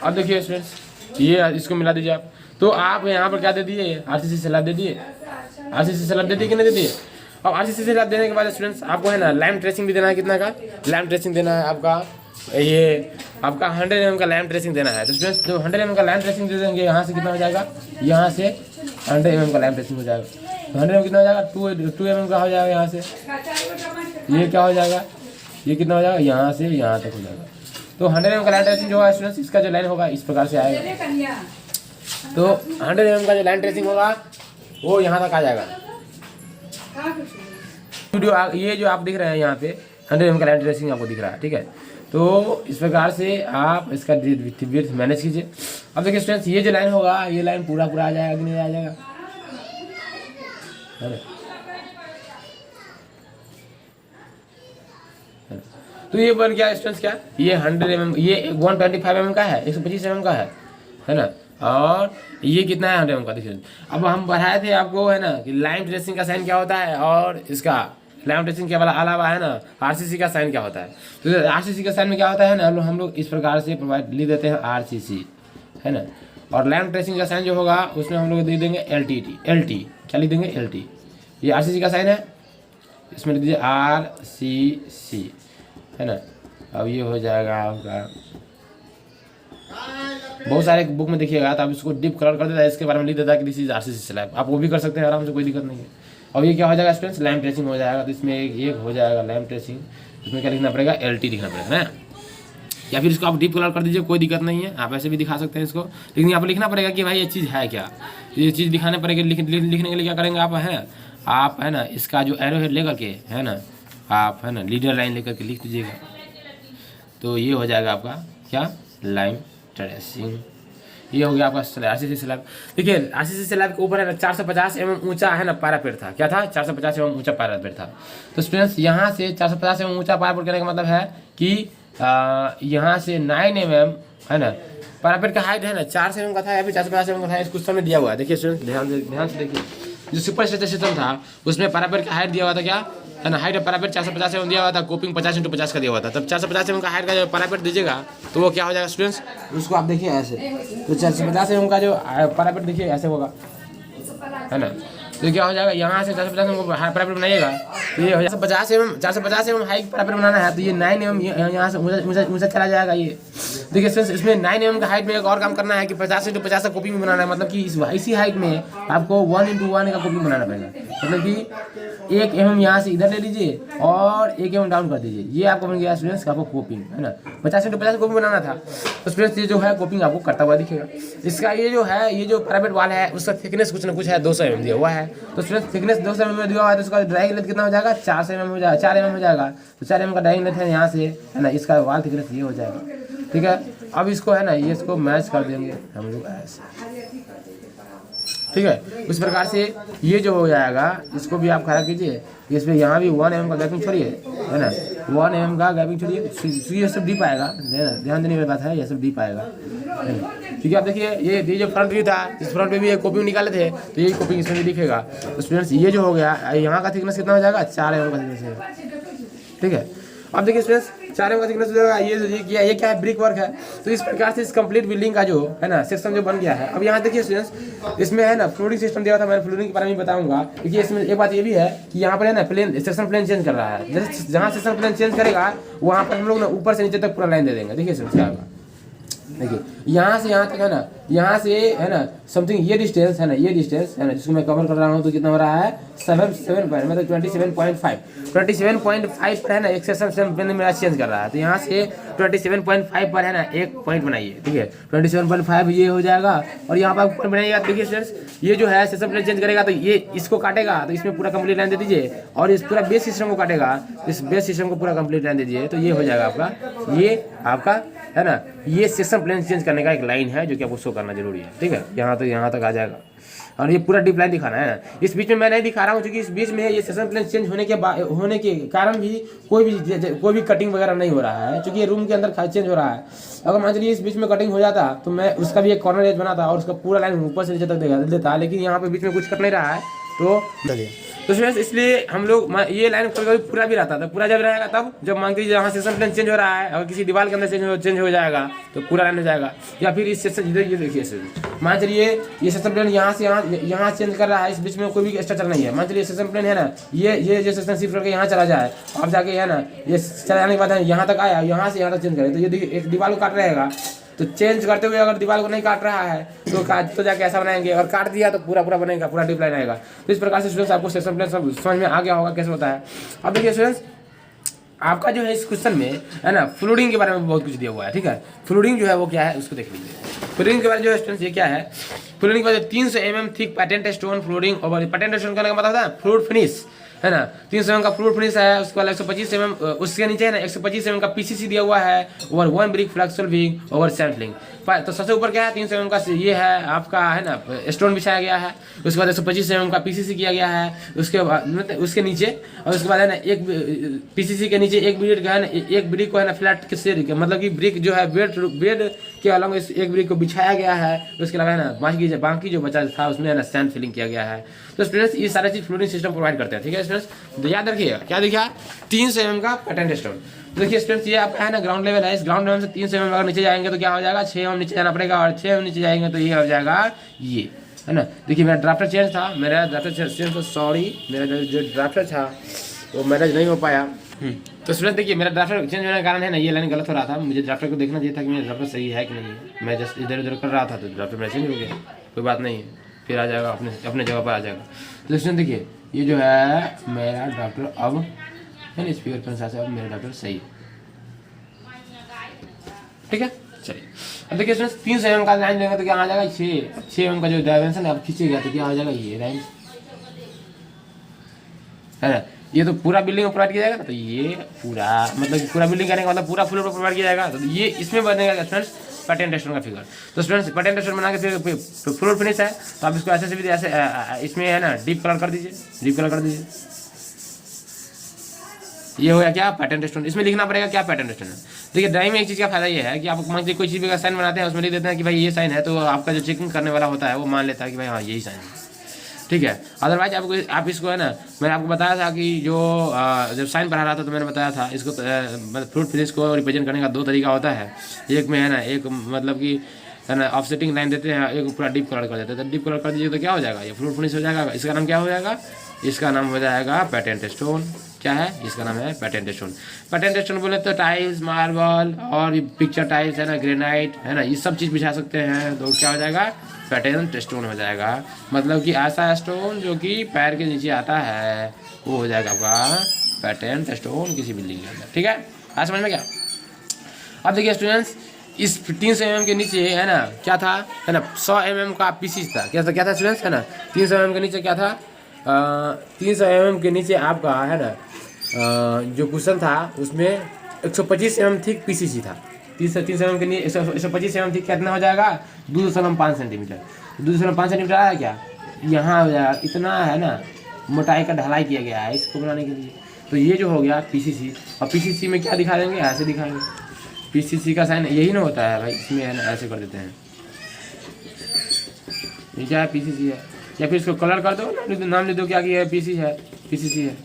अब देखिए स्टूडेंट्स ये इसको मिला दीजिए आप। तो आप यहाँ पर क्या दे दिए, RCC स्लैब दे दिए, RCC स्लैब दे दिए कि नहीं दे दिए। अब RCC स्लैब देने के बाद स्टूडेंट्स आपको है ना लाइम ट्रेसिंग भी देना है, कितना का लाइम ट्रेसिंग देना है आपका, ये आपका 100 mm का लाइम ट्रेसिंग देना है। तो स्टूडेंट्स जो 100 mm का लाइम ट्रेसिंग दे देंगे, यहाँ से कितना हो जाएगा, यहाँ से 100 mm का लाइम ट्रेसिंग हो जाएगा। तो 100 mm कितना हो जाएगा, 2 mm का हो जाएगा। यहाँ से ये क्या हो जाएगा, ये कितना हो जाएगा, यहाँ से यहाँ तक हो जाएगा। तो 100 mm का लाइन ट्रेसिंग जो होगा स्टूडेंट्स, इसका जो लाइन होगा इस प्रकार से आएगा। तो 100 mm का जो लाइन ट्रेसिंग होगा वो यहाँ तक आ जाएगा। वीडियो ये जो आप दिख रहे हैं यहाँ पे 100 mm का लाइन ट्रेसिंग आपको दिख रहा है, ठीक है। तो इस प्रकार से आप इसका विड्थ मैनेज कीजिए। अब देखिए स्टूडेंट्स ये जो लाइन होगा ये लाइन पूरा आ जाएगा कि नहीं आ जाएगा, है ना। तो ये बन गया स्टूडेंट्स क्या, ये 100 mm, ये 125 mm का है, 125 mm का है ना। और ये कितना है 100 mm का, देखिए। अब हम बढ़ाए थे आपको, है ना, कि लाइन ट्रेसिंग का साइन क्या होता है, और इसका लाइन ट्रेसिंग के अलावा है ना RCC का साइन क्या होता है। तो RCC का साइन में क्या होता है ना, हम लोग इस प्रकार से प्रोवाइड लिख देते हैं RCC, है ना। और लाइन ट्रेसिंग का साइन जो होगा उसमें हम लोग दे देंगे LT, क्या लिख देंगे LT। ये RCC का साइन है, इसमें लिख दीजिए RCC, है ना। अब ये हो जाएगा आपका, बहुत सारे बुक में देखिएगा तो आप इसको डीप कलर कर देता है, इसके बारे में लिख देता है कि दिस इज RCC स्लैब। आप वो भी कर सकते हैं आराम से, कोई दिक्कत नहीं है। और ये क्या हो जाएगा स्टूडेंट्स, लाइम ट्रेसिंग हो जाएगा। तो इसमें एक हो जाएगा लाइम ट्रेसिंग, इसमें क्या लिखना पड़ेगा, LT लिखना पड़ेगा ना, या फिर इसको आप डीप कलर कर दीजिए, कोई दिक्कत नहीं है, आप ऐसे भी दिखा सकते हैं इसको। लेकिन यहाँ पर लिखना पड़ेगा कि भाई ये चीज़ है क्या, ये चीज़ दिखाने पड़ेगी। लिखने के लिए क्या करेंगे आप है ना इसका जो एरो हेड लेकर के, है ना, आप है ना लीडर लाइन लेकर के लिख दीजिएगा। तो ये हो जाएगा आपका क्या, लाइम ट्रेसिंग। ये हो गया आपका RCC स्लैब। देखिए RCC स्लैब के ऊपर है ना 450 mm ऊंचा है ना पैरापेट था। क्या था, 450 mm ऊंचा पैरापेट था। तो स्टूडेंट्स यहाँ से 450 mm ऊंचा पैरापेट करने का मतलब है कि यहाँ से 9 mm है ना पैरापेट का हाइट है ना 400 mm का था या फिर 450 mm का था, इस क्वेश्चन में दिया हुआ है। देखिए स्टूडेंट्स ध्यान से देखिए, जो सुपर स्ट्रक्चर सिस्टम था उसमें पैरापेट का हाइट दिया हुआ था, क्या है ना, हाइट पैरापेट 450 mm दिया हुआ था, कोपिंग 50 × 50 का दिया हुआ था। तब 450 mm का हाइट का जो पैरापेट दीजिएगा तो वो क्या हो जाएगा स्टूडेंट्स, उसको आप देखिए ऐसे, तो 450 mm का जो पैरापेट देखिए ऐसे होगा, है ना। तो क्या हो जाएगा, यहाँ से 450 mm पैरापेट बनाइएगा तो ये हो जाएगा 450 mm हाइट पैरापेट बनाना है, तो ये 9 mm यहाँ से ऊँचा चला जाएगा। ये देखिए फ्रेंड्स, इसमें 9 mm का हाइट में एक और काम करना है कि 50 × 50 का कॉपी में बनाना है। मतलब कि इसी हाइट में आपको 1 × 1 का कॉपी बनाना पड़ेगा। मतलब कि 1 mm यहाँ से इधर ले लीजिए और 1 mm डाउन कर दीजिए, ये आपको बन गया स्टूडेंट्स का आपको कॉपिंग, है ना। 50 × 50 कॉपी बनाना था, तो स्टूडेंट्स ये जो है कॉपिंग आपको करता हुआ दिखेगा। इसका ये जो है, ये जो पैरापेट वाल है उसका थिकनेस कुछ ना कुछ है 200 mm दिया हुआ है। तो स्टूडेंट्स थिकनेस 200 mm दिया हुआ है, तो उसका ड्राइंग लेंथ कितना हो जाएगा, 400 mm हो जाएगा, 4 mm हो जाएगा। तो 4 mm का ड्राइंग लेंथ है यहाँ से, है ना, इसका वाल थिकनेस ये हो जाएगा। ठीक है, अब इसको है ना ये इसको मैच कर देंगे हम लोग ऐसे, ठीक है। उस प्रकार से ये जो हो जाएगा इसको भी आप खड़ा कीजिए। इसमें यहाँ भी 1 mm का गैपिंग छोड़िए, है ना, 1 mm का गैपिंग छोड़िए, ये सब डीप आएगा, ध्यान देने वाली बात है, ये सब डीप आएगा। ठीक है, आप देखिए ये जो फ्रंट व्यू था, इस फ्रंट में भी एक कॉपिंग निकाले थे, तो ये कॉपिंग इसमें भी दिखेगा। तो स्टूडेंट्स ये जो हो गया, यहाँ का थिकनेस कितना हो जाएगा, 4 mm का थिकनेस है। ठीक है, अब देखिए स्टूडेंट्स 4 mm का थिकनेस हो जाएगा। ये क्या है, ब्रिक वर्क है। तो इस प्रकार से इस कंप्लीट बिल्डिंग का जो है ना सेक्शन जो बन गया है। अब यहाँ देखिए स्टूडेंट्स, इसमें है ना फ्लोरिंग सिस्टम दिया था, मैं फ्लोरिंग के बारे में बताऊंगा। देखिए इसमें एक बात ये भी है कि यहाँ पर है ना प्लेन सेक्शन प्लेन चेंज कर रहा है, जैसे जहाँ सेक्शन प्लेन चेंज करेगा वहाँ पर हम लोग ना ऊपर से नीचे तक पूरा लाइन दे देंगे। देखिए स्टूडेंट्स क्या होगा, देखिए यहाँ से यहाँ तक है ना, यहाँ से है ना समथिंग ये डिस्टेंस है ना, ये डिस्टेंस है ना जिसको मैं कवर कर रहा हूँ, तो कितना हो रहा है 7 पॉइंट मतलब 27.5 पर है ना एक सेक्शन मेरा चेंज कर रहा है। तो यहाँ से 27.5 पर है ना एक पॉइंट बनाइए। ठीक है, 27.5 ये हो जाएगा और यहाँ पर पॉइंट बनाइएगा। देखिए स्टूडेंट्स, ये जो है सेक्शन प्लेन चेंज करेगा तो ये इसको काटेगा, तो इसमें पूरा कंप्लीट लाइन दे दीजिए, और इस पूरा बेस सिस्टम को काटेगा, इस बेस सिस्टम को पूरा कंप्लीट लाइन दे दीजिए। तो ये हो जाएगा आपका, ये आपका है ना, ये सेक्शन प्लेन चेंज करने का एक लाइन है जो कि आपको शो करना जरूरी है। ठीक है, यहाँ तक आ जाएगा, और ये पूरा डीप लाइन दिखाना है ना। इस बीच में मैं नहीं दिखा रहा हूँ क्योंकि इस बीच में ये सेक्शन प्लेन चेंज होने के कारण भी कोई भी कटिंग वगैरह नहीं हो रहा है, क्योंकि ये रूम के अंदर चेंज हो रहा है। अगर मान लीजिए इस बीच में कटिंग हो जाता तो मैं उसका भी एक कॉर्नर एज बनाता और उसका पूरा लाइन ऊपर से नीचे तक देता, लेकिन यहाँ पे बीच में कुछ कट नहीं रहा है। तो स्टूडेंट्स इसलिए हम लोग ये लाइन कभी पूरा भी रहता था, पूरा जब रहेगा तब जब मान लीजिए यहाँ सेक्शन प्लेन चेंज हो रहा है, अगर किसी दीवार के अंदर चेंज हो जाएगा तो पूरा लाइन हो जाएगा। या फिर इस सेक्शन इधर ये देखिए, मान चलिए ये सेक्शन प्लेन यहाँ से यहाँ चेंज कर रहा है, इस बीच में कोई भी स्ट्रक्चर नहीं है। मान चलिए सेक्शन प्लेन है ना, ये जो सेक्शन शिफ्ट करके यहाँ चला जाए, अब जाके है ना ये चला जाने के बाद यहाँ तक आया, यहाँ से यहाँ तक चेंज करे, तो ये देखिए एक दीवार को काट रहेगा। तो चेंज करते हुए अगर दीवार को नहीं काट रहा है तो जाके ऐसा बनाएंगे, और काट दिया तो पूरा बनेगा, पूरा डीप लाइन आएगा। तो इस प्रकार से स्टूडेंट्स आपको सेक्शन प्लेन सब समझ में आ गया होगा कैसे होता है। अब देखिए स्टूडेंट्स, आपका जो है इस क्वेश्चन में है ना फ्लोरिंग के बारे में बहुत कुछ दिया हुआ है। ठीक है, फ्लोरिंग जो है वो क्या है उसको देख लीजिए। फ्लोरिंग के बारे में जो है स्टूडेंट्स ये क्या है, फ्लोरिंग के बाद 300 mm thick patent stone flooring, और पैटेंट स्टोन का मतलब है फ्लोर फिनिश, है ना। 300 mm का फ्लोर फिनिश है, उसके बाद 125 mm उसके नीचे है ना 125 mm का PCC दिया हुआ है, over 1 brick flexural wing over sampling. तो सबसे ऊपर क्या है 300 mm का ये है आपका है ना स्टोन बिछाया गया है, उसके बाद 125 mm का PCC किया गया है, उसके बाद मतलब उसके नीचे, और उसके बाद है ना एक PCC के नीचे एक ब्रिक है ना, एक ब्रिक को है ना फ्लैट के से मतलब कि ब्रिक जो है बेड के अलग एक ब्रिक को बिछाया गया है। उसके अलावा है ना बाकी जो बचा था उसमें है ना सैंड फिलिंग किया गया है। तो स्टूडेंट्स ये सारे चीज फ्लोरिंग सिस्टम प्रोवाइड करते हैं। ठीक है स्टूडेंट्स, तो याद रखिएगा क्या दिखा 300 mm का पैटेंट स्टोन। देखिए स्टूडेंट्स ये आपका है ना ग्राउंड लेवल है, इस ग्राउंड लेवल से 300 mm अगर नीचे जाएंगे तो क्या हो जाएगा 6 mm नीचे जाना पड़ेगा, और 6 mm नीचे जाएंगे तो ये हो जाएगा ये, है ना। देखिए मेरा ड्राफ्टर चेंज था, मेरा जो ड्राफ्टर था वो मैनेज नहीं हो पाया। तो स्टूडेंट देखिए मेरा ड्राफ्टर चेंज होने का कारण है ना, ये लाइन गलत हो रहा था, मुझे ड्राफ्टर को देखना चाहिए था कि मेरा ड्राफ्टर सही है कि नहीं है। मैं जस्ट इधर उधर कर रहा था तो ड्राफ्टर मेरा चेंज हो गया, कोई बात नहीं है, फिर आ जाएगा अपने जगह पर आ जाएगा। तो स्टूडेंट देखिए ये जो है मेरा ड्राफ्टर अब है ना स्पीकर के अनुसार से अब मेरा ड्राफ्टर सही है, ठीक है। चलिए अब देखिए स्टूडेंट्स 300 mm का लाइन लेंगे तो क्या आ जाएगा, 6 mm का जो डायमेंशन है अब खींचेगा तो क्या आ जाएगा ये लाइन, है ना। ये तो पूरा बिल्डिंग में प्रोवाइड किया जाएगा ना, तो ये पूरा मतलब पूरा बिल्डिंग करने का मतलब पूरा फ्लोर पर प्रोवाइड किया जाएगा, तो ये इसमें बनेगा स्टूडेंट्स पैटर्न टेस्टोन का फिगर। तो स्टूडेंट्स पैटर्न टेस्टोन बना के फिर फ्लोर फिनिश है, तो आप इसको ऐसे से भी ऐसे इसमें है ना डीप कलर कर दीजिए, डीप कलर कर दीजिए। ये हो गया क्या पैटर्न टेस्टोन। इसमें लिखना पड़ेगा क्या पैटर्न टेस्टोन है। देखिए ड्राइंग में एक चीज़ का फायदा ये है कि आप मान लीजिए कोई चीज़ का साइन बनाते हैं उसमें लिख देते हैं कि भाई ये साइन है, तो आपका जो चेकिंग करने वाला होता है वो मान लेता है कि भाई हाँ यही साइन है, ठीक है। अदरवाइज आप इसको है ना, मैंने आपको बताया था कि जो जब साइन पढ़ा रहा था तो मैंने बताया था इसको मतलब फ्रूट फिनिश को रिप्रेजेंट करने का 2 तरीका होता है। एक में है ना एक मतलब कि है ना ऑफसेटिंग लाइन देते हैं, एक पूरा डीप कलर कर देते हैं, तो डीप कलर कर दीजिए तो क्या हो जाएगा, ये फ्रूट फिनिश हो जाएगा। इसका नाम क्या हो जाएगा, इसका नाम हो जाएगा पैटर्न टेस्टोन। क्या है, इसका नाम है पैटर्न टेस्टोन। पैटर्न टेस्टोन बोले तो टाइल्स, मार्बल और पिक्चर टाइल्स है ना, ग्रेनाइट है ना, ये सब चीज़ बिछा सकते हैं, तो क्या हो जाएगा पैटर्न टेस्टोन हो जाएगा। मतलब कि ऐसा स्टोन जो कि पैर के नीचे आता है वो हो जाएगा आपका पैटर्न टेस्टोन किसी बिल्डिंग के अंदर, ठीक है। आज समझ में क्या। अब देखिए स्टूडेंट्स इस 300 mm के नीचे है ना क्या था, है ना 100 mm का पीसीस था। क्या था स्टूडेंट्स, है ना 300 mm के नीचे क्या था, 300 mm के नीचे आपका है ना जो क्वेश्चन था उसमें 125 mm थिक पीसीसी था। 300 mm के नीचे 125 mm थिक कितना हो जाएगा, 2.5 सेंटीमीटर। 2.5 सेंटीमीटर आया क्या, यहाँ हो जाएगा इतना है ना मोटाई का ढलाई किया गया है इसको बनाने के लिए। तो ये जो हो गया पीसीसी, और पीसीसी में क्या दिखा देंगे, ऐसे दिखाएंगे। पीसीसी का साइन यही ना होता है भाई, इसमें है ना ऐसे कर देते हैं, ये क्या है पीसीसी है, या फिर इसको कलर कर दो, नाम ले दो क्या कि है पीसीसी है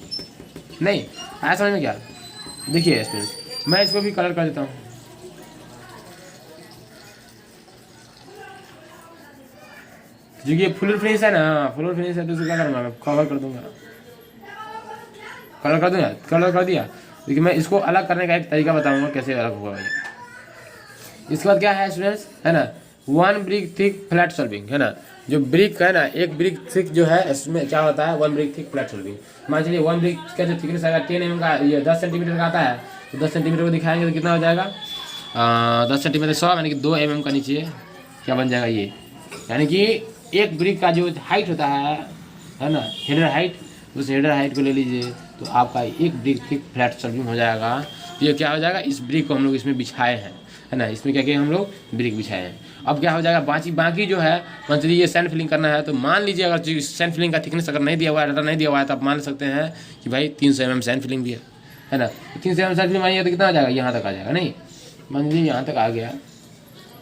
नहीं। ऐसा समझ में क्या, देखिए स्टूडेंट मैं इसको भी कलर कर देता हूँ, जो कि फुल फिनिश है ना, फुल फिनिश है तो इसको क्या करूँगा मैं कलर कर दूंगा, कलर कर दिया। देखिए मैं इसको अलग करने का एक तरीका बताऊंगा कैसे अलग होगा भाई। इसके बाद क्या है स्टूडेंट्स, है ना 1 ब्रिक थिक फ्लैट सॉल्विंग, है ना जो ब्रिक है ना एक ब्रिक थिक जो है इसमें क्या होता है 1 ब्रिक थिक फ्लैट सॉल्विंग। मान चलिए 1 ब्रिक का जो थिकनेस आएगा 10 mm का, ये 10 सेंटीमीटर का आता है, तो 10 सेंटीमीटर को दिखाएंगे तो कितना हो जाएगा 10 सेंटीमीटर 100 यानी कि 2 mm का नीचे क्या बन जाएगा ये, यानी कि एक ब्रिक का जो हाइट होता है ना हेडर हाइट, उस हेडर हाइट को ले लीजिए तो आपका एक ब्रिक थिक फ्लैट सॉल्विंग हो जाएगा। तो ये क्या हो जाएगा, इस ब्रिक को हम लोग इसमें बिछाए हैं, है ना, इसमें क्या किया हम लोग ब्रिक बिछाए हैं। अब क्या हो जाएगा बाकी जो है मान लीजिए ये सैंड फिलिंग करना है, तो मान लीजिए अगर सैंड फिलिंग का थिकनेस अगर नहीं दिया हुआ है, डाटा नहीं दिया हुआ है, तो आप मान सकते हैं कि भाई 300 mm सैंड फिलिंग भी है ना। 300 mm सैंड फिलिंग मानिए तो कितना आ जाएगा, यहाँ तक आ जाएगा, नहीं मान लीजिए यहाँ तक आ गया,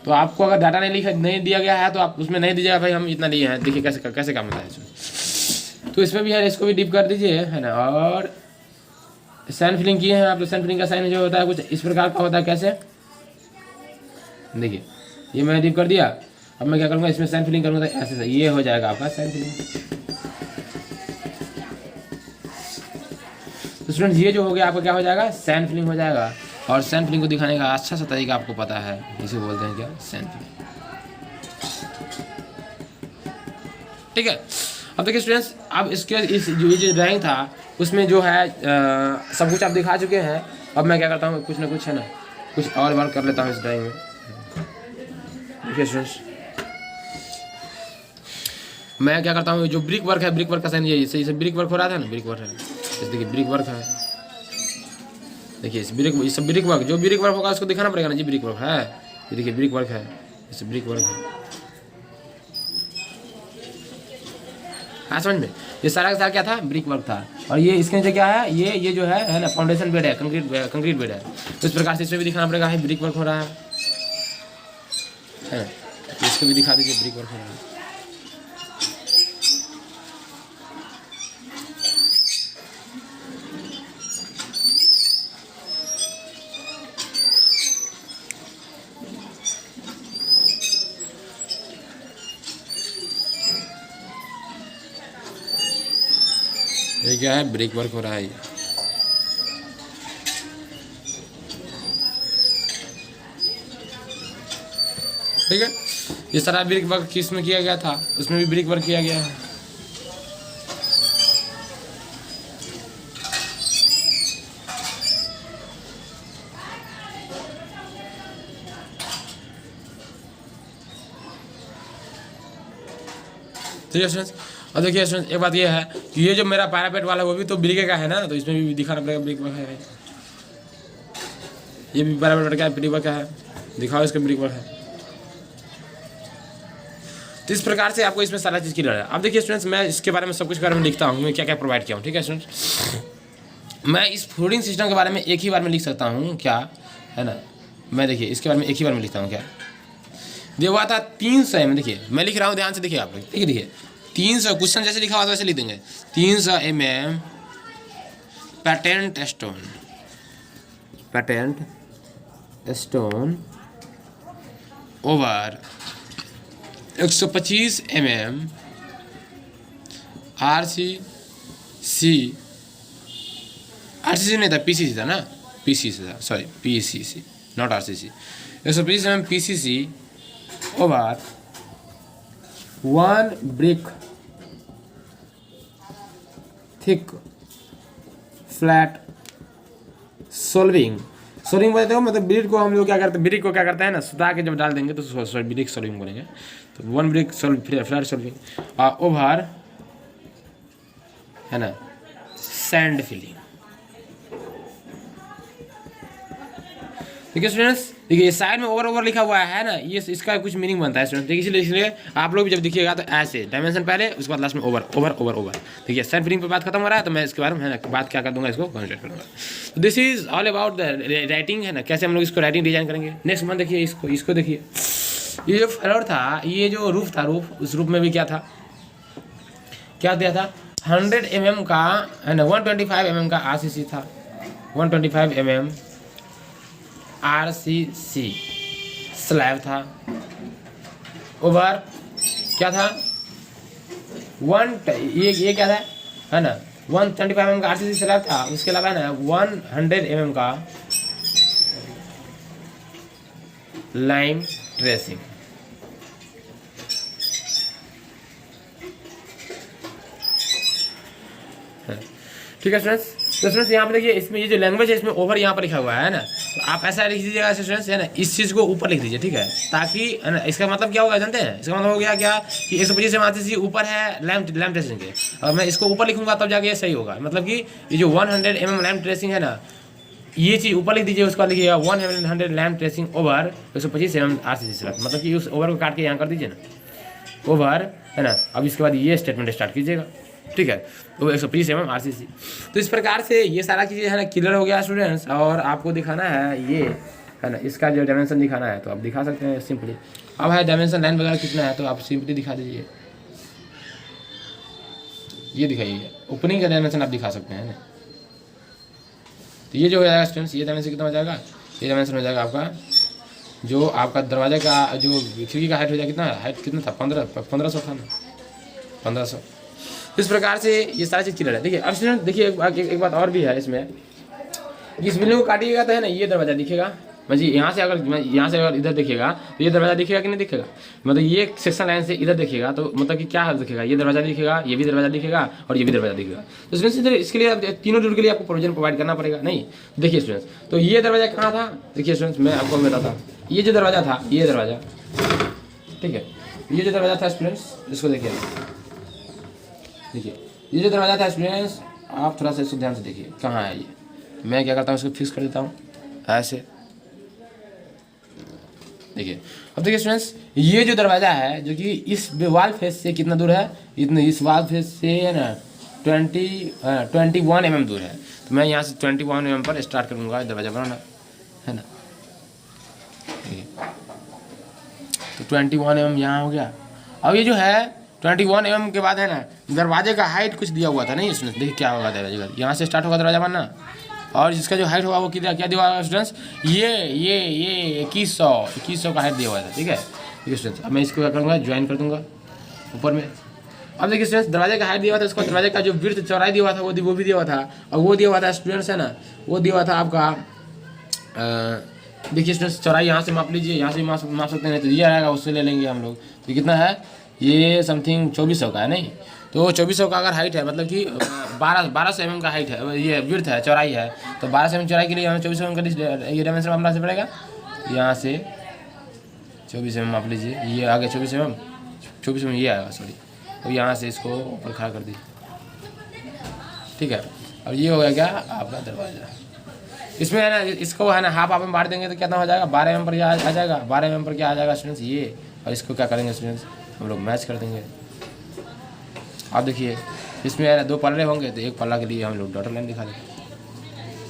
तो आपको अगर डाटा नहीं दिया गया है तो आप उसमें नहीं दीजिएगा भाई हम इतना लिए हैं, देखिए कैसे काम होता है इसमें। तो इसमें भी है, इसको भी डिप कर दीजिए, है ना। और सैंड फिलिंग किए हैं आप, तो सैंड फिलिंग का साइन जो होता है कुछ इस प्रकार का होता है, कैसे देखिए ये मैंने डिप कर दिया। अब मैं क्या करूँगा इसमें सैंड फिलिंग करूँगा तो ऐसे ये हो जाएगा आपका सैंड फिलिंग। तो स्टूडेंट्स ये जो हो गया आपका क्या हो जाएगा सैंड फिलिंग हो जाएगा। और सैंड फिलिंग को दिखाने का अच्छा सा तरीका आपको पता है, इसे बोलते हैं क्या सैंड फिलिंग, ठीक है। अब देखिए स्टूडेंट्स अब इसके इस जो ड्राइंग था उसमें जो है सब कुछ आप दिखा चुके हैं। अब मैं क्या करता हूँ कुछ ना कुछ है ना कुछ और वर्क कर लेता हूँ इस ड्राइंग में। देखिए स्टूडेंट्स मैं क्या करता हूँ, जो ब्रिक वर्क है, ब्रिक वर्क का साइन ये इसे ब्रिक वर्क हो रहा था ना, ब्रिक वर्क है, जैसे देखिए ब्रिक वर्क है, देखिए इस सब ब्रिक वर्क, जो ब्रिक वर्क होगा उसको दिखाना पड़ेगा ना जी ब्रिक वर्क है, ये देखिए ब्रिक वर्क है, इस ब्रिक वर्क है। हाँ समझ में, ये सारा का सारा क्या था ब्रिक वर्क था। और ये इसके नीचे क्या है, ये जो है ना फाउंडेशन बेड है, कंक्रीट बेड है। तो इस प्रकार से इसमें भी दिखाना पड़ेगा है ब्रिक वर्क हो रहा है इसको भी दिखा दीजिए ब्रिक वर्क हो रहा है। ये क्या है ब्रिक वर्क हो रहा है। ठीक है। ये सारा ब्रिक वर्क किस में किया गया था, उसमें भी ब्रिक वर्क किया गया है। ठीक है स्टूडेंट्स। और देखिए स्टूडेंट्स, एक बात ये है कि ये जो मेरा पैरापेट वाला वो भी तो ब्रिक का है ना, तो इसमें भी दिखाना पड़ेगा ब्रिक वर्क है। ये भी पैरापेट का ब्रिक वर्क का है, दिखाओ इसका ब्रिक वर्क है। तो इस प्रकार से आपको इसमें सारा चीज़ क्लियर है। अब देखिए स्टूडेंट्स, मैं इसके बारे में सब कुछ के बारे में लिखता हूँ, मैं क्या क्या प्रोवाइड किया हूँ। ठीक है स्टूडेंट्स, मैं इस फूडिंग सिस्टम के बारे में एक ही बार में लिख सकता हूँ, क्या है ना। मैं देखिए इसके बारे में एक ही बार में लिखता हूँ। क्या दिया हुआ था 300 mm, देखिए मैं लिख रहा हूँ, ध्यान से देखिए आप लोग। देखिए 300, क्वेश्चन जैसे लिखा हुआ था वैसे लिख देंगे। 300 mm patent stone over 125 mm RCC नहीं था, PCC था ना, PCC था, sorry PCC not RCC। 125 mm PCC over 1 brick thick flat solving बोलते हो, मतलब ब्रिक को हम लोग क्या करते हैं, ब्रिक को क्या करते हैं ना, सुता के जब डाल देंगे तो ब्रिक सोल्विंग बोलेंगे। तो 1 brick फ्लैट सोल्विंग ओवर है ना सैंड फिलिंग। ठीक है स्टूडेंट्स, देखिए साइड में ओवर लिखा हुआ है ना, ये इसका कुछ मीनिंग बनता है स्टूडेंट्स। देखिए इसलिए आप लोग भी जब देखिएगा तो ऐसे डायमेंशन पहले, उसके बाद लास्ट में ओवर। देखिए सैंड फिलिंग पे बात खत्म हो रहा है, तो मैं इसके बारे में है ना बात क्या कर दूंगा, इसको कंसंट्रेट करूंगा। तो this is all about the writing, है ना, कैसे हम लोग इसको राइटिंग डिजाइन करेंगे। नेक्स्ट मंथ देखिए इसको देखिए, ये जो फ्लोर था, ये जो रूफ था, उस रूफ में भी क्या था, क्या दिया था 100 mm का है ना, 125 mm का RCC था, 125 mm RCC स्लैब था। ओवर क्या था ये क्या था, है ना 125 mm का RCC स्लैब था। उसके अलावा है ना 100 mm का लाइम ट्रेसिंग। ठीक है स्टूडेंट्स। तो स्टूडेंट्स यहाँ पे देखिए, इसमें ये जो लैंग्वेज है इसमें ओवर यहाँ पर लिखा हुआ है ना, तो आप ऐसा लिख दीजिएगा स्टूडेंट्स, है ना, इस चीज़ को ऊपर लिख दीजिए। ठीक है, ताकि है ना, इसका मतलब क्या होगा जानते हैं, इसका मतलब हो गया क्या कि 125 RCC ऊपर है लैम्प ट्रेसिंग के, और मैं इसको ऊपर लिखूंगा तब जाके ये सही होगा। मतलब कि ये जो 100 mm लैम्प ट्रेसिंग है ना, ये चीज़ ऊपर लिख दीजिए, उसका लिखिएगा 100 lamp tracing over 125 mm RCC। मतलब कि उस ओवर को काट के यहाँ कर दीजिए ना, ओवर, है ना। अब इसके बाद ये स्टेटमेंट स्टार्ट कीजिएगा। ठीक है, तो 125 mm RCC। तो इस प्रकार से ये सारा चीज़ें है ना क्लियर हो गया स्टूडेंट्स। और आपको दिखाना है ये, है ना, इसका जो डायमेंशन दिखाना है तो आप दिखा सकते हैं सिंपली। अब है डायमेंशन लाइन वगैरह कितना है तो आप सिंपली दिखा दीजिए, ये दिखाइए, ओपनिंग का डायमेंशन आप दिखा सकते हैं ना। तो ये जो हो जाएगा स्टूडेंट्स, ये डायमेंशन कितना हो जाएगा, ये डायमेंशन हो जाएगा आपका, जो आपका दरवाजे का जो खिड़की का हाइट हो जाएगा, कितना हाइट कितना था, 1500 था ना, 1500। इस प्रकार से ये सारी चीज़ क्लियर है। देखिए अब स्टूडेंट देखिए एक बात और भी है इसमें, इस बिल्डिंग को काटिएगा तो है ना ये दरवाज़ा दिखेगा। मतलब यहाँ से अगर इधर देखिएगा तो ये दरवाज़ा दिखेगा कि नहीं दिखेगा, मतलब ये सेक्शन लाइन से इधर देखिएगा तो मतलब कि क्या दिखेगा, ये दरवाज़ा दिखेगा, ये भी दरवाज़ा दिखेगा और ये भी दरवाज़ा दिखेगा। तो स्टूडेंट्स इधर इसके लिए तीनों रूल के लिए आपको प्रोविजन प्रोवाइड करना पड़ेगा। नहीं देखिए स्टूडेंट्स, तो ये दरवाज़ा कहाँ था, देखिए स्टूडेंट्स मैं आपको बताता हूँ, ये जो दरवाज़ा था, ये दरवाज़ा, ठीक है, ये जो दरवाज़ा था स्टूडेंट्स, इसको देखिए, ये जो दरवाज़ा था स्टूडेंट्स, आप थोड़ा सा इसको ध्यान से देखिए कहाँ है ये। मैं क्या करता हूँ, इसको फिक्स कर देता हूँ ऐसे। देखिए अब देखिए स्टूडेंट्स, ये जो दरवाज़ा है जो कि इस वाल फेस से कितना दूर है, इतने इस वाल फेस से है ना 21 mm दूर है। तो मैं यहाँ से 21 mm पर स्टार्ट करूँगा दरवाज़ा बनाना, है ना। तो 21 mm यहाँ हो गया। अब ये जो है 21 mm के बाद है ना दरवाजे का हाइट कुछ दिया हुआ था, नहीं स्टूडेंट्स, देखिए क्या होगा दरवाजे का, यहाँ से स्टार्ट होगा दरवाजा बनना, और इसका जो हाइट होगा वो क्या दिया हुआ स्टूडेंट्स, ये 2100 का हाइट दिया हुआ था। ठीक है स्टूडेंट्स, अब मैं इसको क्या करूँगा, ज्वाइन कर दूँगा ऊपर में। अब देखिए स्टूडेंट्स, दरवाजे का हाइट दिया हुआ था, उसका दरवाजे का जो विड्थ चौड़ाई दिया हुआ था वो भी दिया हुआ था, और वो दिया हुआ था स्टूडेंट्स, है ना, वो दिया हुआ था आपका देखिए स्टूडेंट्स, चौड़ाई यहाँ से माप लीजिए, यहाँ से माप सकते हैं, तो ये आएगा, उससे ले लेंगे हम लोग। तो कितना है ये, समथिंग 2400 का है नहीं, तो 2400 का अगर हाइट है, मतलब कि 1200 mm का हाइट है, ये विड्थ है, चौड़ाई है, तो 1200 mm चौड़ाई के लिए हमें 2400 mm का ये डायमेंशन मापना से पड़ेगा। यहाँ से 24 mm माप लीजिए, ये आगे 24 mm ये आएगा, सॉरी। तो यहाँ से इसको ऊपर खड़ा कर दीजिए, ठीक है। अब ये हो गया क्या आपका दरवाज़ा। इसमें है ना, इसको है ना हाफ में बांट देंगे तो कितना हो जाएगा, 12 mm पर आ जाएगा। 12 mm पर क्या आ जाएगा स्टूडेंट्स, ये। और इसको क्या करेंगे स्टूडेंट्स, हम लोग मैच कर देंगे। आप देखिए इसमें है ना 2 पल्ले होंगे, तो एक पल्ला के लिए हम लोग डॉटर लाइन दिखा देंगे,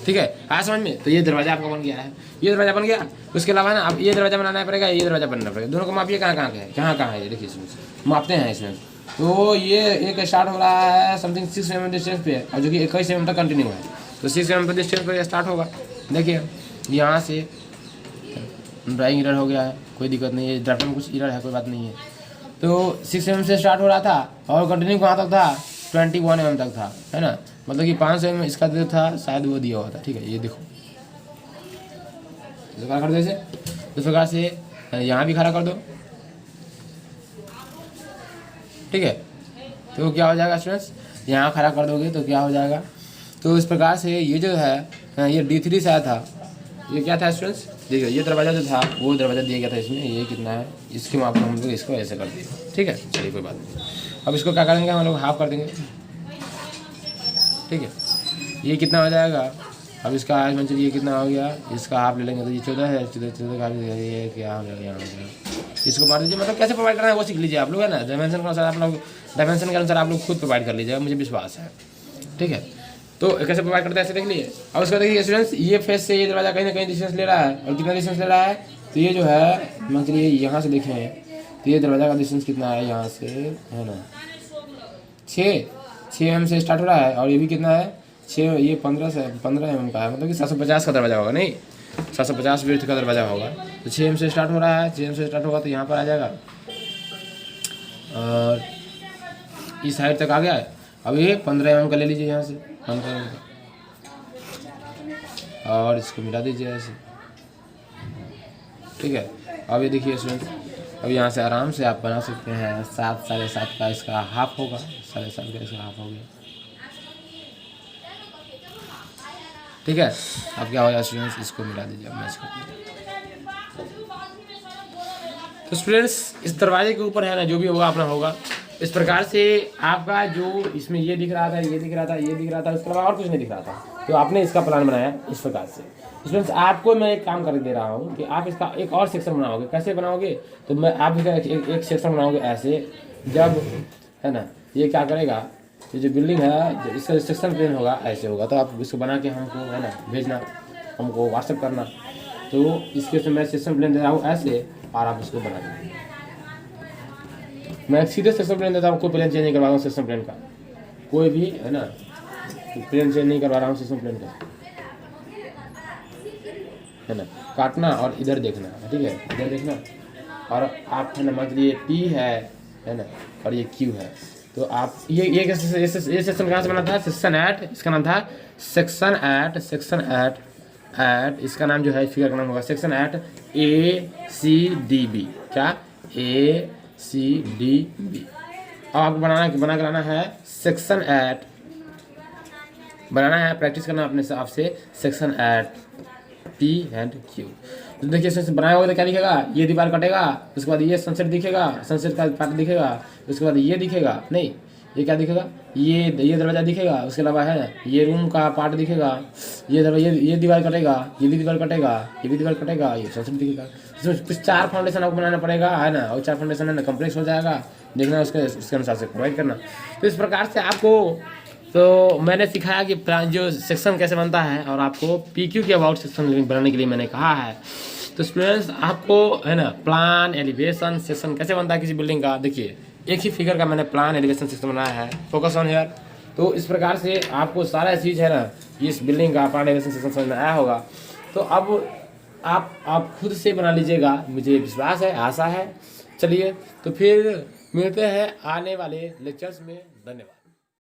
ठीक है। आया समझ में। तो ये दरवाजा आपका बन गया है, ये दरवाजा बन गया। उसके अलावा ना अब ये दरवाजा बनाना पड़ेगा, ये दरवाजा बनना पड़ेगा। दोनों को मापिए कहाँ कहाँ है, कहाँ है, ये देखिए इसमें मापते हैं इसमें। तो ये एक स्टार्ट हो रहा है समथिंग 6 mm डिस्टेंस पे, और जो कि 21 mm तक कंटिन्यू है। तो 6 mm डिस्टेंस पर स्टार्ट होगा। देखिए यहाँ से ड्राइंग इरर हो गया है, कोई दिक्कत नहीं है, ड्राफ्ट में कुछ इरर है, कोई बात नहीं है। तो 6 mm से स्टार्ट हो रहा था और कंटिन्यू कहाँ तक था, 21 mm तक था, है ना। मतलब कि 500 mm इसका जो था शायद वो दिया हुआ था, ठीक है। ये देखो इस प्रकार कर दो, इसे इस प्रकार से यहाँ भी खड़ा कर दो, ठीक है। तो क्या हो जाएगा स्टूडेंट्स, यहाँ खड़ा कर दोगे तो क्या हो जाएगा। तो इस प्रकार से ये जो है ये D3 से आया था, ये क्या था स्टूडेंट्स, देखिए ये दरवाज़ा जो था वो दरवाज़ा दिया गया था इसमें, ये कितना है इसके माप में हम लोग इसको ऐसे कर दिए, ठीक है। चलिए कोई बात नहीं। अब इसको क्या करेंगे, हम लोग हाफ कर देंगे, ठीक है। ये कितना हो जाएगा, अब इसका आज मंचल ये कितना हो गया, इसका हाफ ले लेंगे तो ये 14 है, 14 का ये क्या हो गया, यहाँ हो गया। इसको मार दीजिए, मतलब कैसे प्रोवाइड करना है वो सीख लीजिए आप लोग, है ना। डायमेंशन के अनुसार आप लोग, डायमेंशन के अनुसार आप लोग खुद प्रोवाइड कर लीजिएगा, मुझे विश्वास है, ठीक है। तो कैसे प्रोवाइड करते हैं ऐसे देख लीजिए। अब उसको देखिए स्टूडेंट्स, ये फेस से ये दरवाजा कहीं ना कहीं डिस्टेंस ले रहा है, और कितना डिस्टेंस ले रहा है, तो ये जो है मान चलिए यहाँ से देखें तो ये दरवाजा का डिस्टेंस कितना है, यहाँ से है ना 6 mm से स्टार्ट हो रहा है, और ये भी कितना है 6, ये 15 mm का है, मतलब कि 750 का दरवाजा होगा, नहीं 750 विड्थ का दरवाजा होगा। तो 6 mm से स्टार्ट हो रहा है, 6 mm से स्टार्ट होगा तो यहाँ पर आ जाएगा, और इस साइड तक आ गया है। अब ये 15 mm का ले लीजिए, यहाँ से 15 mm का, और इसको मिला दीजिए ऐसे, ठीक है। अब ये देखिए स्टूडेंट्स, अब यहाँ से आराम से आप बना सकते हैं 7, 7.5 का इसका हाफ होगा, 7.5 का इसका हाफ हो गया, ठीक है। अब क्या होगा स्टूडेंट्स, इसको मिला दीजिए, मैच कर दीजिए। तो स्टूडेंट्स इस दरवाजे के ऊपर है ना जो भी होगा अपना होगा। इस प्रकार से आपका जो इसमें ये दिख रहा था, ये दिख रहा था, ये दिख रहा था, उसके अलावा और कुछ नहीं दिख रहा था, तो आपने इसका प्लान बनाया इस प्रकार से। स्टूडेंट्स आपको मैं एक काम कर दे रहा हूँ कि आप इसका एक और सेक्शन बनाओगे। कैसे बनाओगे, तो मैं आप इसका एक सेक्शन बनाओगे ऐसे, जब है ना ये क्या करेगा, ये जो बिल्डिंग है इसका सेक्शन प्लान होगा ऐसे होगा, तो आप इसको बना के हमको है ना भेजना, हमको व्हाट्सएप करना। तो इसके से मैं सेक्शन प्लान दे रहा हूँ ऐसे, और आप इसको बना देंगे। मैं सीधे सेक्शन प्लान देता हूँ, कोई प्लान चेंज नहीं करवा रहा हूँ सेक्शन प्लान का, कोई भी है ना प्लान चेंज नहीं करवा रहा हूँ सेक्शन प्लान का, है ना। काटना और इधर देखना, ठीक है, इधर देखना। और आप है ना मान लीजिए P है ना, और ये Q है, तो आप ये सेक्शन कहाँ से बना था, सेक्शन 8, इसका नाम था सेक्शन 8 इसका नाम जो है फिगर का नाम होगा सेक्शन 8 ACDB, क्या ACDB। अब आपको बना के लाना है सेक्शन 8, बनाना है, प्रैक्टिस करना अपने हिसाब से सेक्शन 8 P एंड Q। तो देखिए सेक्शन बनाया होगा तो क्या दिखेगा, ये दीवार कटेगा, उसके बाद ये सनसेट दिखेगा, सनसेट का पार्ट दिखेगा, उसके बाद ये दिखेगा, नहीं ये क्या दिखेगा, ये दरवाज़ा दिखेगा, उसके अलावा है ये रूम का पार्ट दिखेगा, ये दीवार कटेगा, ये भी दीवार कटेगा, ये भी दीवार कटेगा, ये सनसेट दिखेगा। इसमें कुछ 4 फाउंडेशन आपको बनाना पड़ेगा, है ना, और 4 फाउंडेशन है ना कम्प्लेक्स हो जाएगा, देखना उसके अनुसार से प्रोवाइड करना। तो इस प्रकार से आपको तो मैंने सिखाया कि जो सेक्शन कैसे बनता है, और आपको PQ के अबाउट सेक्शन बनाने के लिए मैंने कहा है। तो स्टूडेंट्स आपको है ना प्लान, एलिवेशन, सेक्शन कैसे बनता है किसी बिल्डिंग का, देखिए एक ही फिगर का मैंने प्लान, एलिवेशन, सेक्शन बनाया है, फोकस ऑन हियर। तो इस प्रकार से आपको सारा चीज़ है ना इस बिल्डिंग का प्लान, एलिवेशन, सेक्शन समझ में आया होगा। तो अब आप खुद से बना लीजिएगा, मुझे विश्वास है, आशा है। चलिए तो फिर मिलते हैं आने वाले लेक्चर्स में, धन्यवाद।